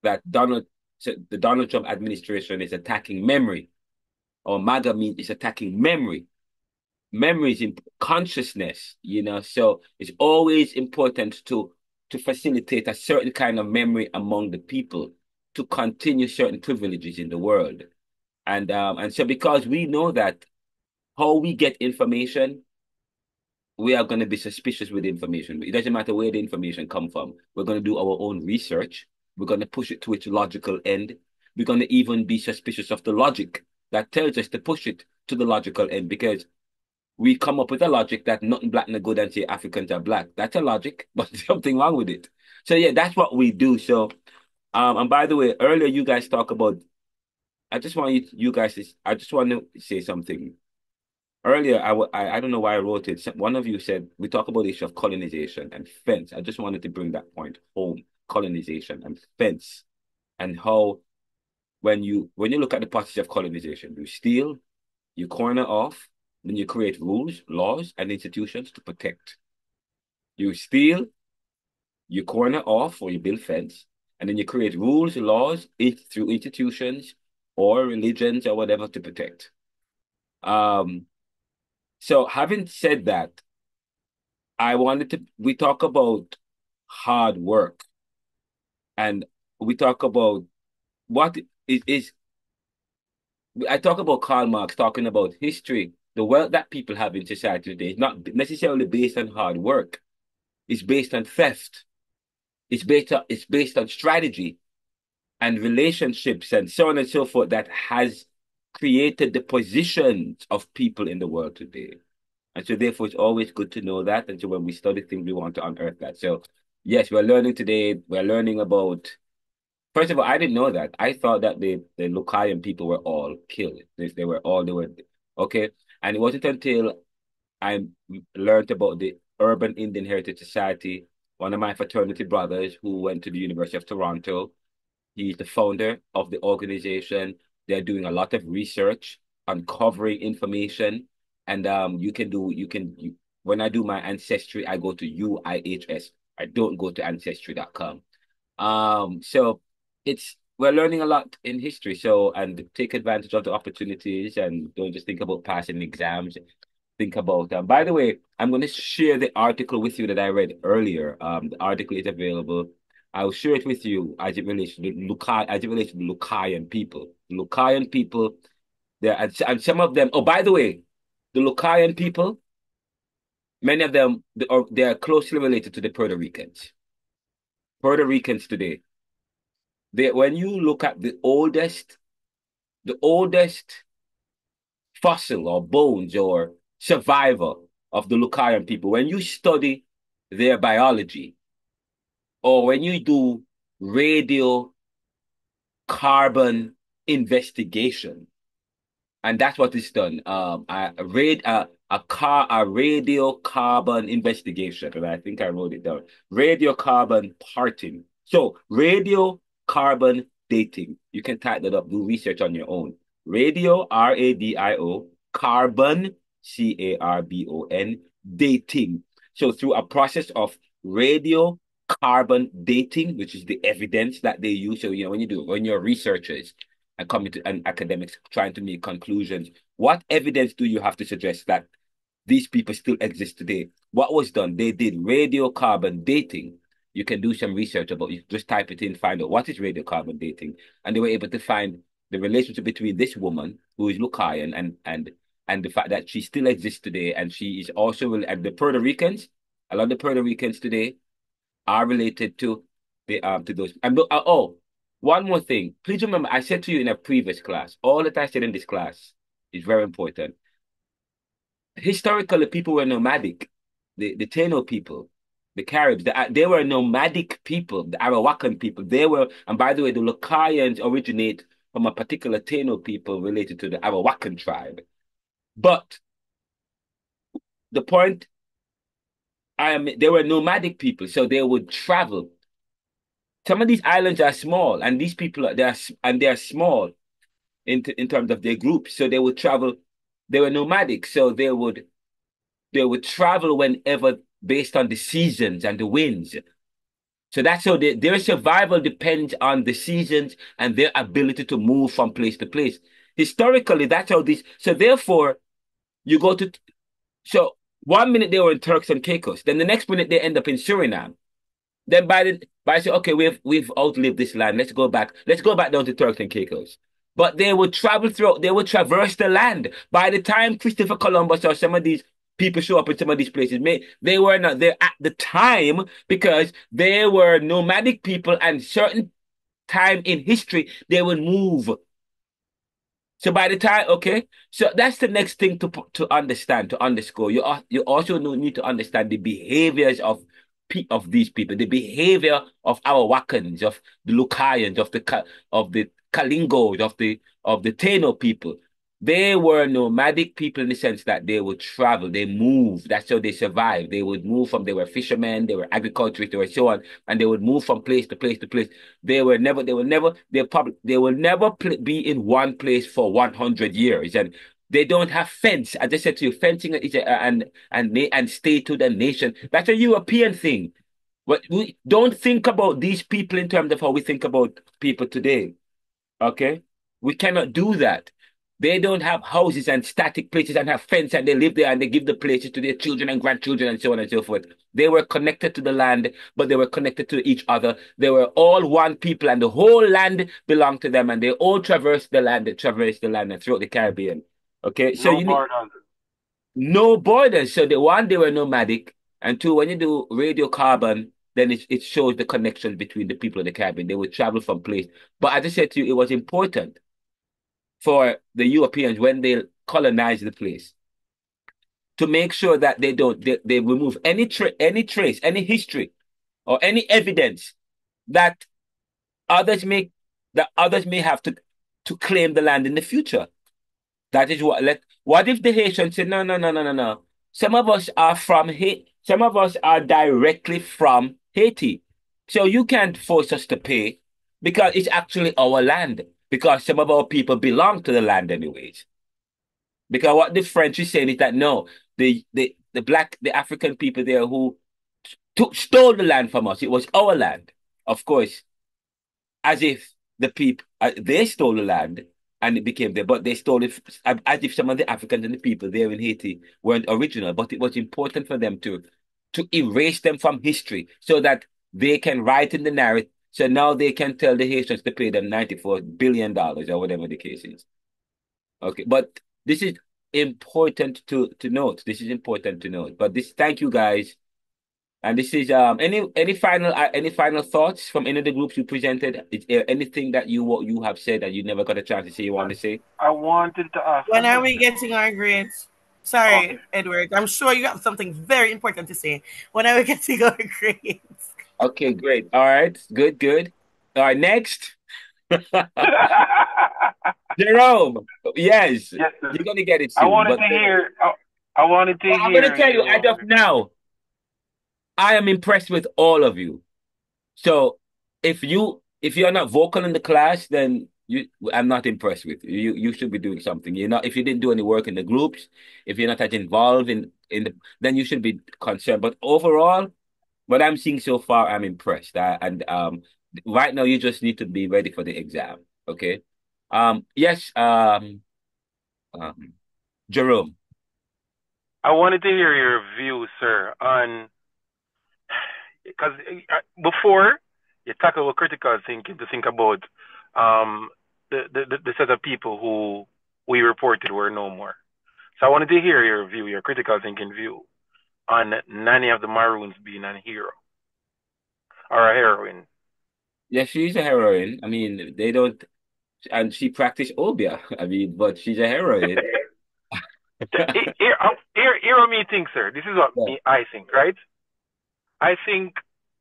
that the Donald Trump administration is attacking memory, or MAGA means is attacking memory. Memory is in consciousness, so it's always important to facilitate a certain kind of memory among the people to continue certain privileges in the world. And so because we know that how we get information, we are going to be suspicious with information. It doesn't matter where the information come from. We're going to do our own research. We're going to push it to its logical end. We're going to even be suspicious of the logic that tells us to push it to the logical end, because we come up with a logic that nothing black no good and say Africans are black. That's a logic, but there's something wrong with it. So yeah, that's what we do. So, and by the way, earlier you guys talk about. I just want to say something. earlier, I don't know why I wrote it. One of you said we talk about the issue of colonization and fence. I just wanted to bring that point home: colonization and fence, and how when you look at the process of colonization, you steal, you corner off, then you create rules, laws, and institutions to protect. You steal, you corner off, or you build fence, and then you create rules, laws, through institutions or religions or whatever to protect. So having said that, we talk about hard work, and we talk about what is I talk about Karl Marx talking about history. The wealth that people have in society today is not necessarily based on hard work. It's based on theft. It's based on strategy and relationships and so on and so forth that has created the positions of people in the world today. And so therefore it's always good to know that. And so when we study things, we want to unearth that. So yes, we're learning today. We're learning about, first of all, I didn't know that. I thought that the Lucayan people were all killed. They were okay. And it wasn't until I learned about the Urban Indian Heritage Society, one of my fraternity brothers who went to the University of Toronto. He's the founder of the organization. They're doing a lot of research, uncovering information. And when I do my ancestry, I go to UIHS. I don't go to ancestry.com. So we're learning a lot in history. So, and take advantage of the opportunities and don't just think about passing exams. Think about, by the way, I'm going to share the article with you that I read earlier. The article is available. I'll share it with you as it relates to the Lucayan people. Lucayan people, and some of them, oh, by the way, the Lucayan people, many of them, they are closely related to the Puerto Ricans. Puerto Ricans today, when you look at the oldest fossil or bones or survivor of the Lucayan people, when you study their biology, or when you do radiocarbon investigation, and that's what is done. A radiocarbon investigation, and I think I wrote it down. Radiocarbon parting. So radiocarbon dating. You can type that up. Do research on your own. Radio, RADIO, carbon, CARBON, dating. So through a process of radiocarbon dating, which is the evidence that they use. So when you're researchers and coming to and academics trying to make conclusions, what evidence do you have to suggest that these people still exist today? What was done? They did radiocarbon dating. You can do some research about it. Just type it in, find out what is radiocarbon dating. And they were able to find the relationship between this woman who is Lucayan and the fact that she still exists today. And she is also, and the Puerto Ricans, a lot of the Puerto Ricans today are related to those. And one more thing. Please remember, I said to you in a previous class, all that I said in this class is very important. Historically, people were nomadic. The Taino people, the Caribs, they were nomadic people, the Arawakan people. And by the way, the Lucayans originate from a particular Taino people related to the Arawakan tribe. But the point, they were nomadic people, so they would travel. Some of these islands are small, and these people they are small in terms of their groups. So they would travel. They were nomadic, so they would travel whenever based on the seasons and the winds. So that's how their survival depends on the seasons and their ability to move from place to place. Historically, that's how this. So therefore, you go to. So 1 minute they were in Turks and Caicos, then the next minute they end up in Suriname. Then by say, okay, we've outlived this land. Let's go back. Let's go back down to Turks and Caicos. But they would they would traverse the land. By the time Christopher Columbus or some of these people show up in some of these places, they were not there at the time because they were nomadic people, and certain time in history they would move. So by the time, okay, so that's the next thing to understand, to underscore. You also need to understand the behaviors of these people, the behavior of our Wakans, of the Lucayans, of the Kalingos, of the Taino people. They were nomadic people in the sense that they would travel, they move. That's how they survived. They would move from, they were fishermen, they were agriculturists, they were so on, and they would move from place to place to place. They will never be in one place for 100 years. And they don't have fence. As I said to you, fencing is and statehood and nation. That's a European thing. But we don't think about these people in terms of how we think about people today. Okay? We cannot do that. They don't have houses and static places and have fence and they live there and they give the places to their children and grandchildren and so on and so forth. They were connected to the land, but they were connected to each other. They were all one people and the whole land belonged to them and they all traversed the land. They traversed the land and throughout the Caribbean. Okay, so No you need borders. no borders. So the one, they were nomadic, and two, when you do radiocarbon, then it shows the connection between the people of the Caribbean. They would travel from place. But as I said to you, it was important for the Europeans when they colonized the place to make sure that they remove any trace, any history, or any evidence that others may have to claim the land in the future. That is what if the Haitians say, no, no, no, no, no, no. Some of us are from Haiti. Some of us are directly from Haiti. So you can't force us to pay because it's actually our land. Because some of our people belong to the land anyways. Because what the French is saying is that no, the African people there who stole the land from us, it was our land. Of course, as if the people they stole the land and it became there, but they stole it as if some of the Africans and the people there in Haiti weren't original. But it was important for them to erase them from history so that they can write in the narrative. So now they can tell the Haitians to pay them $94 billion or whatever the case is. Okay, but this is important to note. This is important to note. But thank you guys. And this is any final thoughts from any of the groups you presented? Is there anything that you have said that you never got a chance to say you want to say? I wanted to ask When a are we question. getting our grades? Sorry, Okay. Edward. I'm sure you have something very important to say. When are we getting our grades? Okay, great. All right, good, good. All right, next. Jerome, yes, Yes, sir. you're gonna get it I soon. wanted But to hear. I wanted to I'm gonna hear tell you as your. of now, I am impressed with all of you. So if you're not vocal in the class, then I'm not impressed with you. You should be doing something. You're not if you didn't do any work in the groups, if you're not that involved then you should be concerned. But overall, what I'm seeing so far, I'm impressed. And right now you just need to be ready for the exam. Okay. Yes, um Jerome. I wanted to hear your view, sir, on because before you tackle with critical thinking to think about um the set of people who we reported were no more. So I wanted to hear your view, your critical thinking view on Nanny of the Maroons being a hero or a heroine. Yeah, she's a heroine. I mean, they don't and she practiced obia. I mean, but she's a heroine. Hear me think, sir. This is what Yeah. I think, right? I think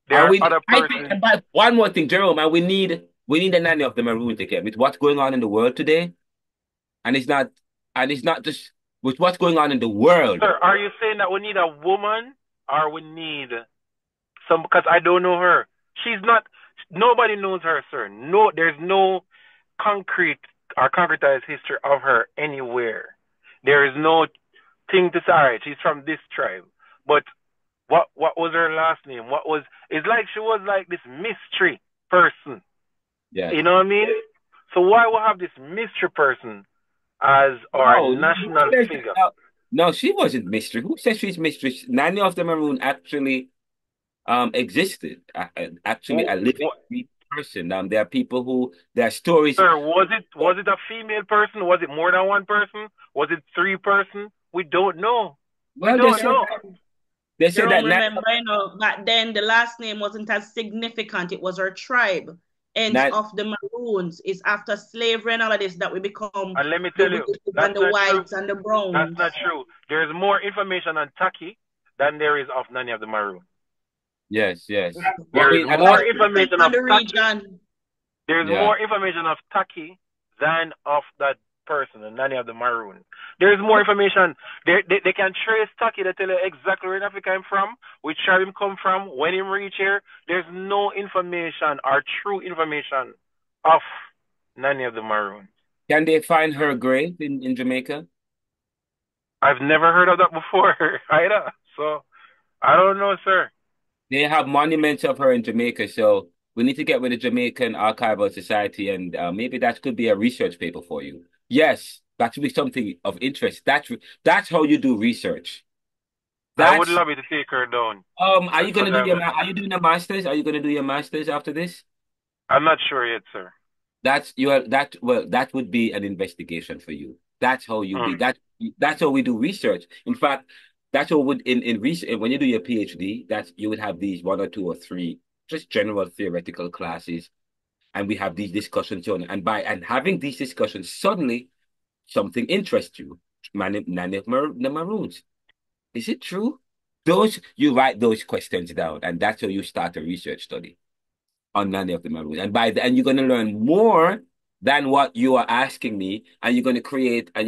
there And are we, other I think, persons. but one more thing, Jerome, and we need a nanny of the maroon ticket with what's going on in the world today, and it's not just with what's going on in the world. Sir, are you saying that we need a woman or we need some? Because I don't know her. She's not. Nobody knows her, sir. No, there's no concrete or concretized history of her anywhere. There is no thing to say. All right, she's from this tribe, but what was her last name? What was? It's like she was like this mystery person. Yes. You know what I mean? So why we have this mystery person as our No, national figure? no, she wasn't mystery. Who says she's mystery? Nanny of the Maroon actually existed. Actually, a living person. There are people who there are stories. Sir, was it a female person? Was it more than one person? Was it three person? We don't know. We Well, don't know. they said Jerome, that Nanny, remember, back then the last name wasn't as significant. It was our tribe. Ends Nan, of the Maroons is after slavery and all of this that we become And let me the tell you, Williams and that's the not true. Whites and the That's Browns. not true. There's more information on Taki than there is of Nanny of the Maroon. yes, yes. Well, There is a lot more information of On the Taki. region. There's yeah. more information of Taki than of that person, the nanny of the maroon. There's more information. They can trace Taki. They tell you exactly where in Africa I'm from, which tribe him come from, when him reach here. There's no information or true information of nanny of the maroon. Can they find her grave in Jamaica? I've never heard of that before either. So I don't know, sir. They have monuments of her in Jamaica, so we need to get with the Jamaican Archival Society, and maybe that could be a research paper for you. Yes, that should be something of interest. That's how you do research. I would love you to take her down. Are you doing a master's? Are you gonna do your master's after this? I'm not sure yet, sir. That would be an investigation for you. That's how that's how we do research. In fact, that's what would in research when you do your PhD, you would have these 1 or 2 or 3 just general theoretical classes, and we have these discussions on, and by having these discussions, suddenly something interests you. Nanny of the Maroons. Is it true? You write those questions down, and that's how you start a research study on Nanny of the Maroons. And and you're going to learn more than what you are asking me, and you're going to create a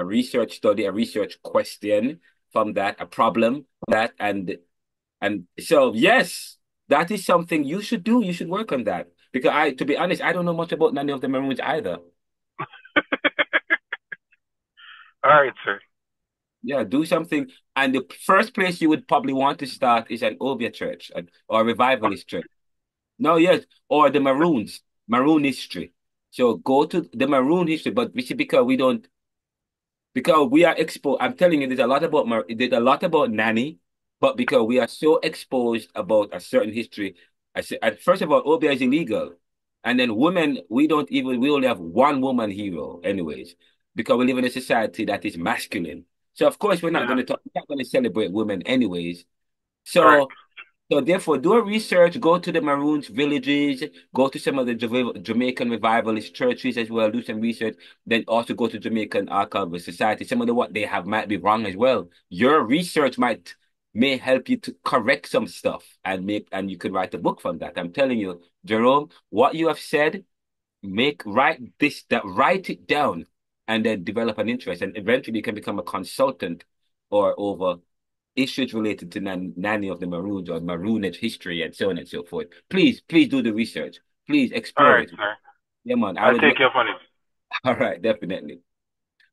research study, a research question from that, a problem from that, and so yes, that is something you should do. You should work on that, because to be honest, I don't know much about Nanny of the Maroons either. All right, sir. Yeah, do something. And the first place you would probably want to start is an Obia church or a revivalist church. No, yes, or the Maroon history. So go to the Maroon history, but we see because we are exposed. I'm telling you, there's a lot about Nanny, but because we are so exposed about a certain history, I say, first of all, Obia is illegal, and then women, we only have one woman hero, anyways, because we live in a society that is masculine. So of course we're not going to celebrate women anyways. So therefore do a research, go to the Maroons villages, go to some of the Jamaican revivalist churches as well, do some research, then also go to Jamaican Archival Society. Some of what they have might be wrong as well. Your research may help you to correct some stuff and you could write a book from that. I'm telling you, Jerome, what you have said, write it down, and then develop an interest, and eventually you can become a consultant or over issues related to Nanny of the Maroons or Maroonage history and so on and so forth. Please do the research. Please explore it. Sir. Yeah, man. I'll take you up on it. All right, definitely.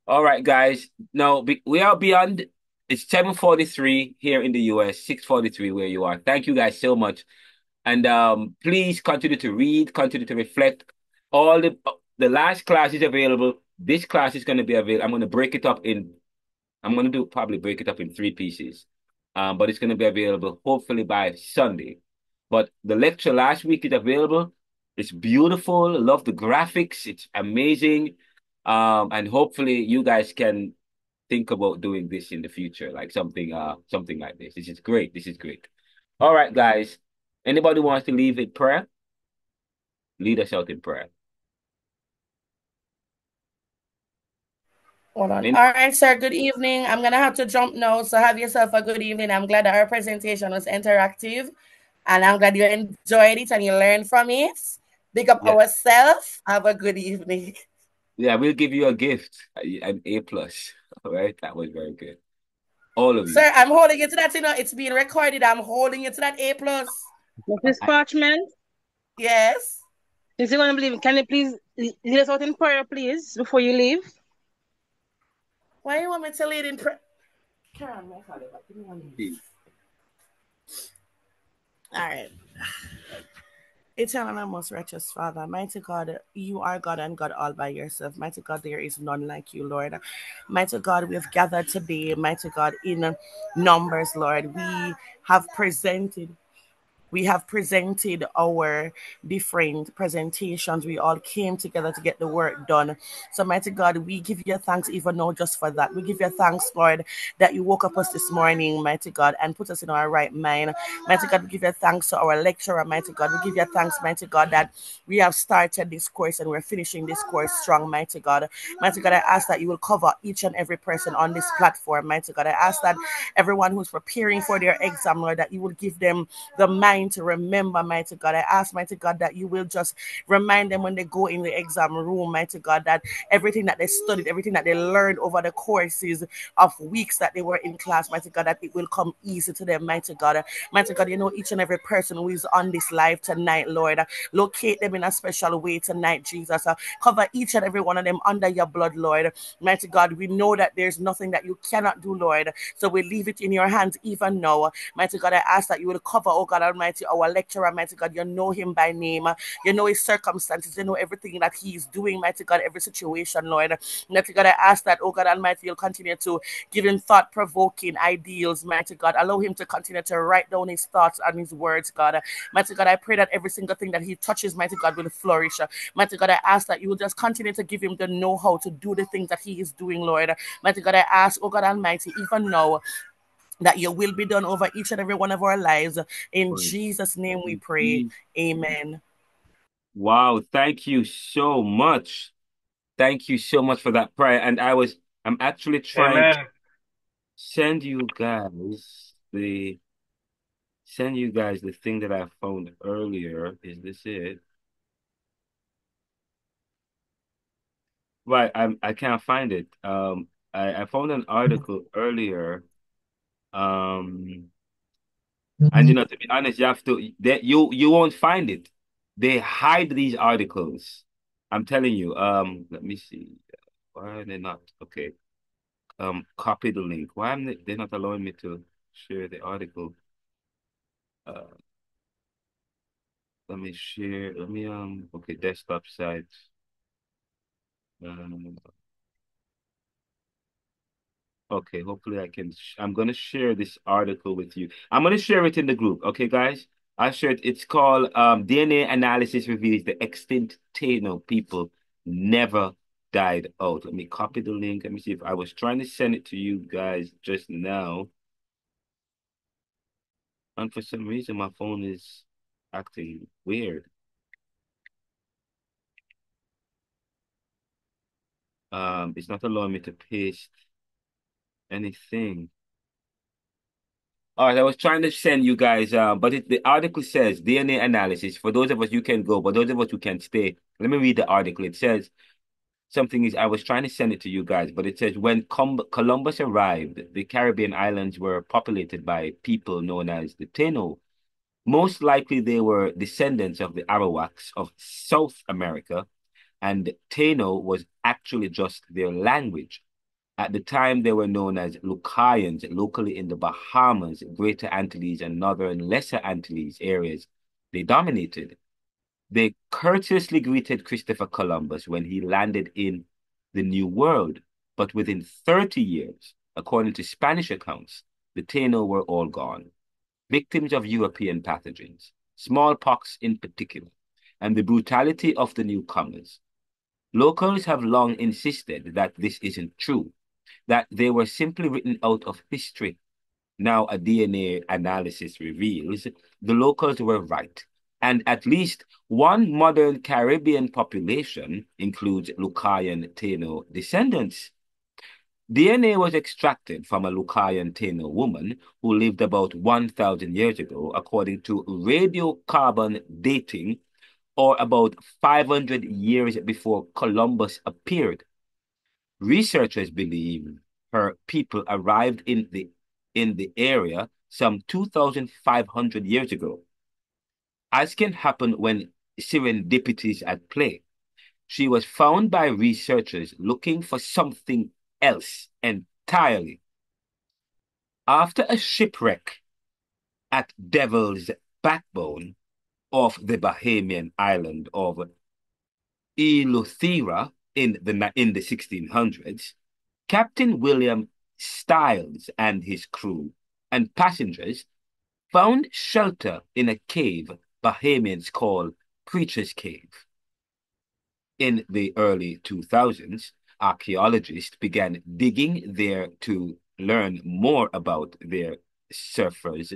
All right, guys. Now we are beyond. It's 7:43 here in the US, 6:43 where you are. Thank you guys so much. And please continue to read, continue to reflect. All the last class is available. This class is going to be available. I'm going to break it up in 3 pieces. But it's going to be available hopefully by Sunday. But the lecture last week is available. It's beautiful. Love the graphics. It's amazing. And hopefully you guys can think about doing this in the future, like something like this. This is great. All right, guys. Anybody wants to leave in prayer? Lead us out in prayer. Hold on. All right, sir. Good evening. I'm going to have to jump now. So have yourself a good evening. I'm glad that our presentation was interactive. And I'm glad you enjoyed it and you learned from it. Big up ourselves. Have a good evening. Yeah, we'll give you a gift, an A+. All right? That was very good. All of you. Sir, I'm holding you to that. It's being recorded. I'm holding you to that A+. This parchment? Yes. Is it going to believe? Can you please lead us out in prayer, please, before you leave? Why do you want me to lead in prayer? All right. Eternal and most righteous Father, mighty God, you are God and God all by yourself. Mighty God, there is none like you, Lord. Mighty God, we have gathered today, mighty God, in numbers, Lord. We have presented our different presentations. We all came together to get the work done. So, mighty God, we give you thanks even now just for that. We give you thanks, Lord, that you woke up us this morning, mighty God, and put us in our right mind. Mighty God, we give you thanks to our lecturer, mighty God. We give you thanks, mighty God, that we have started this course and we're finishing this course strong, mighty God. Mighty God, I ask that you will cover each and every person on this platform, mighty God. I ask that everyone who's preparing for their exam, Lord, that you will give them the mind mind to remember, mighty God. I ask, mighty God, that you will just remind them when they go in the exam room, mighty God, that everything that they studied, everything that they learned over the courses of weeks that they were in class, mighty God, that it will come easy to them, mighty God. Mighty God, you know each and every person who is on this live tonight, Lord. Locate them in a special way tonight, Jesus. Cover each and every one of them under your blood, Lord. Mighty God, we know that there's nothing that you cannot do, Lord. So we leave it in your hands even now. Mighty God, I ask that you will cover, oh God Almighty, our lecturer, mighty God. You know him by name. You know his circumstances. You know everything that he is doing, mighty God, every situation, Lord. Mighty God, I ask that, oh God Almighty, you'll continue to give him thought-provoking ideals, mighty God. Allow him to continue to write down his thoughts and his words, God. Mighty God, I pray that every single thing that he touches, mighty God, will flourish. Mighty God, I ask that you will just continue to give him the know-how to do the things that he is doing, Lord. Mighty God, I ask, oh God Almighty, even now, that your will be done over each and every one of our lives. In Jesus' name we pray. Amen. Wow, thank you so much. Thank you so much for that prayer. And I'm actually trying to Amen. send you guys the thing that I found earlier. Is this it? Right, I can't find it. I found an article earlier. Um, and to be honest, you won't find it. They hide these articles. I'm telling you. Let me see. Why are they not? Okay. Copy the link. Why am they not allowing me to share the article? Uh, let me share. Okay, desktop site. Um, okay, hopefully I'm gonna share this article with you. I'm gonna share it in the group. Okay, guys. I shared. It's called DNA analysis reveals the extinct Taino people never died out. Let me copy the link. Let me see if I was trying to send it to you guys just now. And for some reason, my phone is acting weird. It's not allowing me to paste anything. All right, I was trying to send you guys, but the article says DNA analysis. For those of us, you can go, but those of us who can stay, let me read the article. It says I was trying to send it to you guys, but it says when Columbus arrived, the Caribbean islands were populated by people known as the Taino. Most likely, they were descendants of the Arawaks of South America, and Taino was actually just their language. At the time, they were known as Lucayans, locally in the Bahamas, Greater Antilles, and Northern Lesser Antilles areas. They dominated. They courteously greeted Christopher Columbus when he landed in the New World, but within 30 years, according to Spanish accounts, the Taino were all gone, victims of European pathogens, smallpox in particular, and the brutality of the newcomers. Locals have long insisted that this isn't true, that they were simply written out of history. Now, a DNA analysis reveals the locals were right, and at least one modern Caribbean population includes Lucayan Taino descendants. DNA was extracted from a Lucayan Taino woman who lived about 1,000 years ago, according to radiocarbon dating, or about 500 years before Columbus appeared. Researchers believe her people arrived in the area some 2,500 years ago. As can happen when serendipity is at play, she was found by researchers looking for something else entirely. After a shipwreck at Devil's Backbone off the Bahamian island of Eleuthera in the 1600s, Captain William Stiles and his crew and passengers found shelter in a cave Bahamians call Preacher's Cave. In the early 2000s, archaeologists began digging there to learn more about their surfers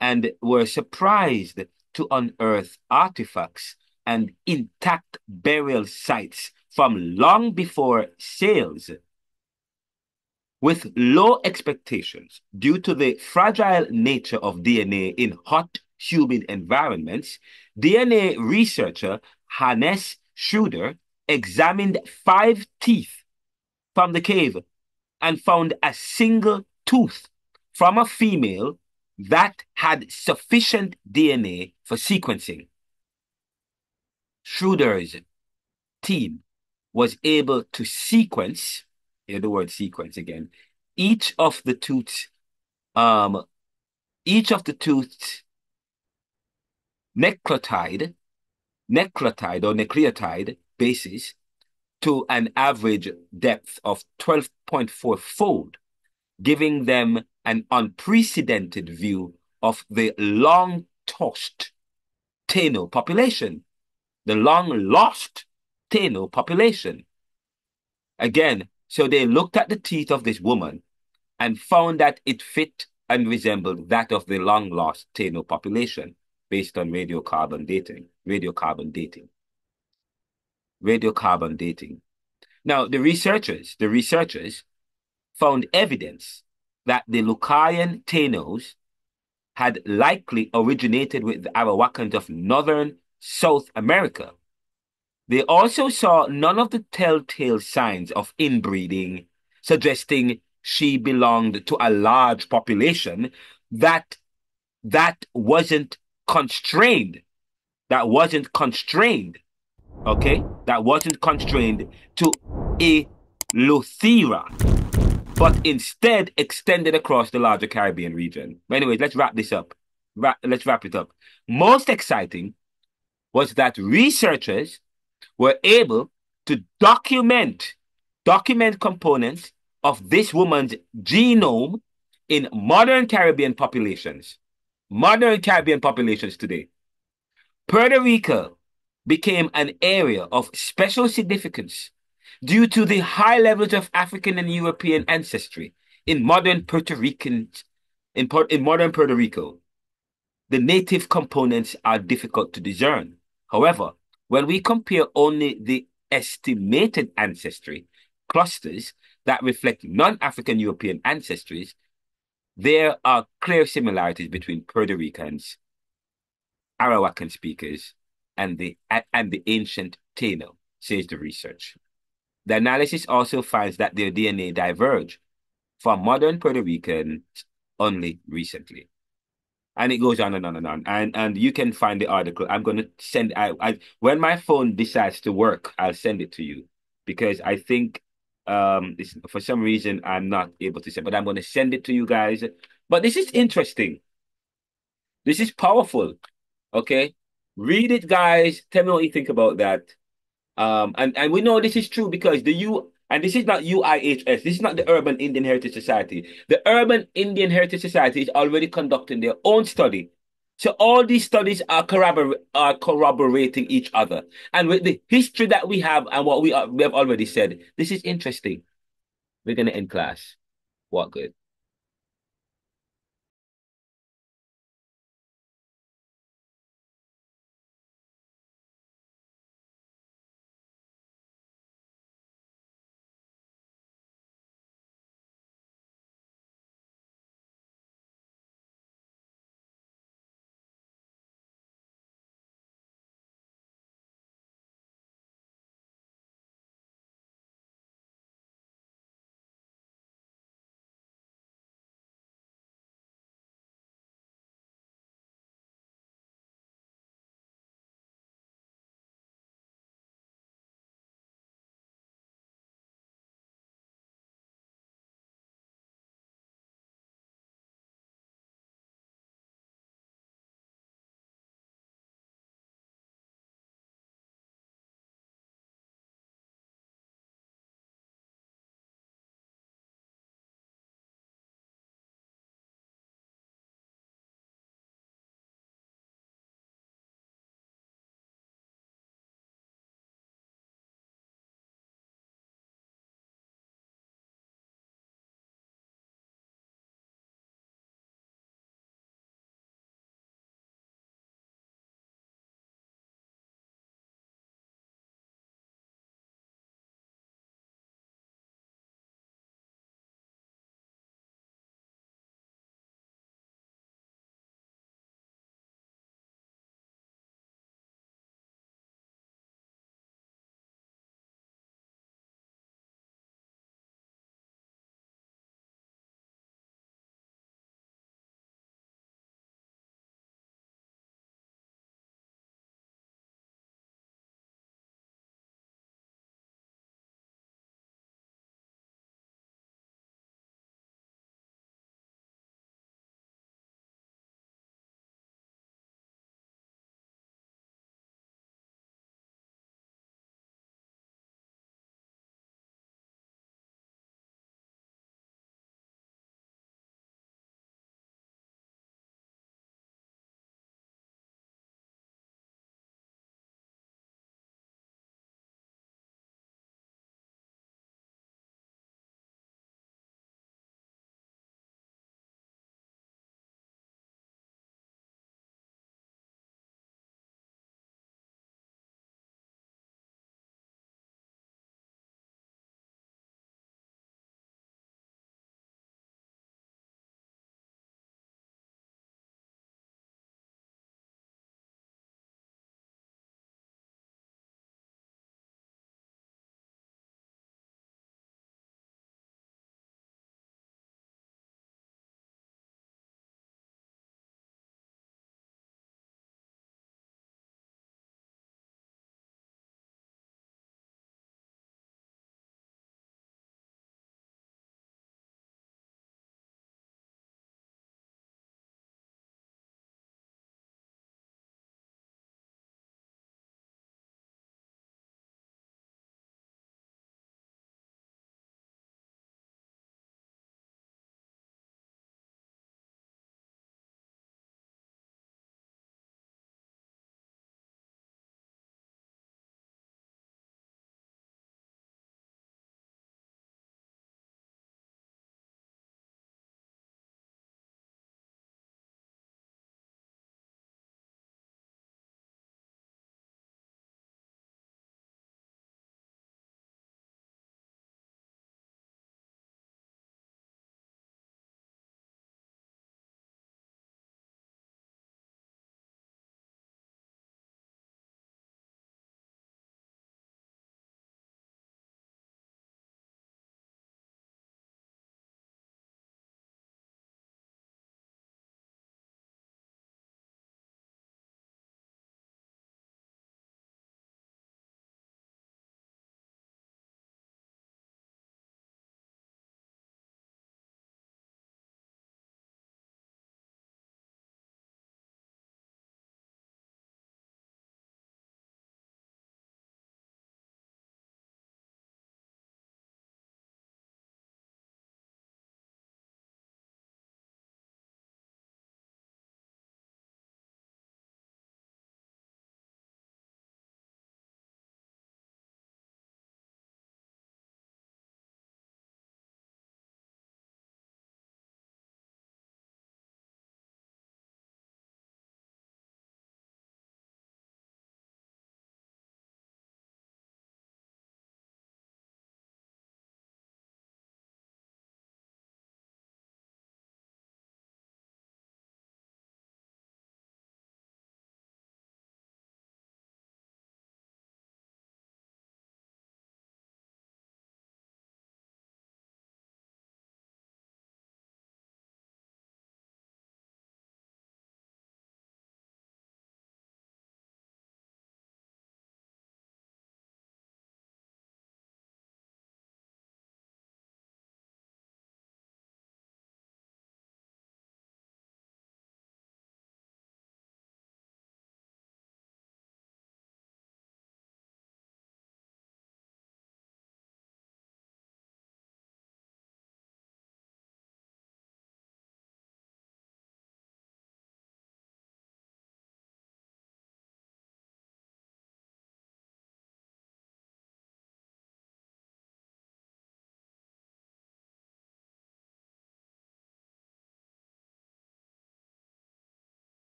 and were surprised to unearth artifacts and intact burial sites from long before sails. With low expectations due to the fragile nature of DNA in hot humid environments, DNA researcher Hannes Schroeder examined 5 teeth from the cave and found a single tooth from a female that had sufficient DNA for sequencing. Schroeder's team was able to sequence, hear the word sequence again, each of the tooths nucleotide or nucleotide bases to an average depth of 12.4-fold, giving them an unprecedented view of the long-tossed Taino population, the long-lost Taino population. Again, so they looked at the teeth of this woman and found that it fit and resembled that of the long-lost Taino population based on radiocarbon dating. Now, the researchers found evidence that the Lucayan Tainos had likely originated with the Arawakans of northern South America. They also saw none of the telltale signs of inbreeding, suggesting she belonged to a large population that wasn't constrained. That wasn't constrained to Eleuthera, but instead extended across the larger Caribbean region. But anyways, let's wrap this up. Let's wrap it up. Most exciting was that researchers were able to document components of this woman's genome in modern Caribbean populations today. Puerto Rico became an area of special significance due to the high levels of African and European ancestry in modern Puerto Rico. The native components are difficult to discern. However, when we compare only the estimated ancestry clusters that reflect non-African European ancestries, there are clear similarities between Puerto Ricans, Arawakan speakers, and the ancient Taino, says the research. The analysis also finds that their DNA diverge from modern Puerto Ricans only recently. And it goes on and on and on. And you can find the article. I'm going to send when my phone decides to work, I'll send it to you, because I think for some reason I'm not able to send, but I'm going to send it to you guys. But this is interesting. This is powerful. Okay? Read it, guys. Tell me what you think about that. And we know this is true because and this is not UIHS, this is not the Urban Indian Heritage Society. The Urban Indian Heritage Society is already conducting their own study. So all these studies are corroborating each other. And with the history that we have and what we have already said, this is interesting. We're going to end class. What good?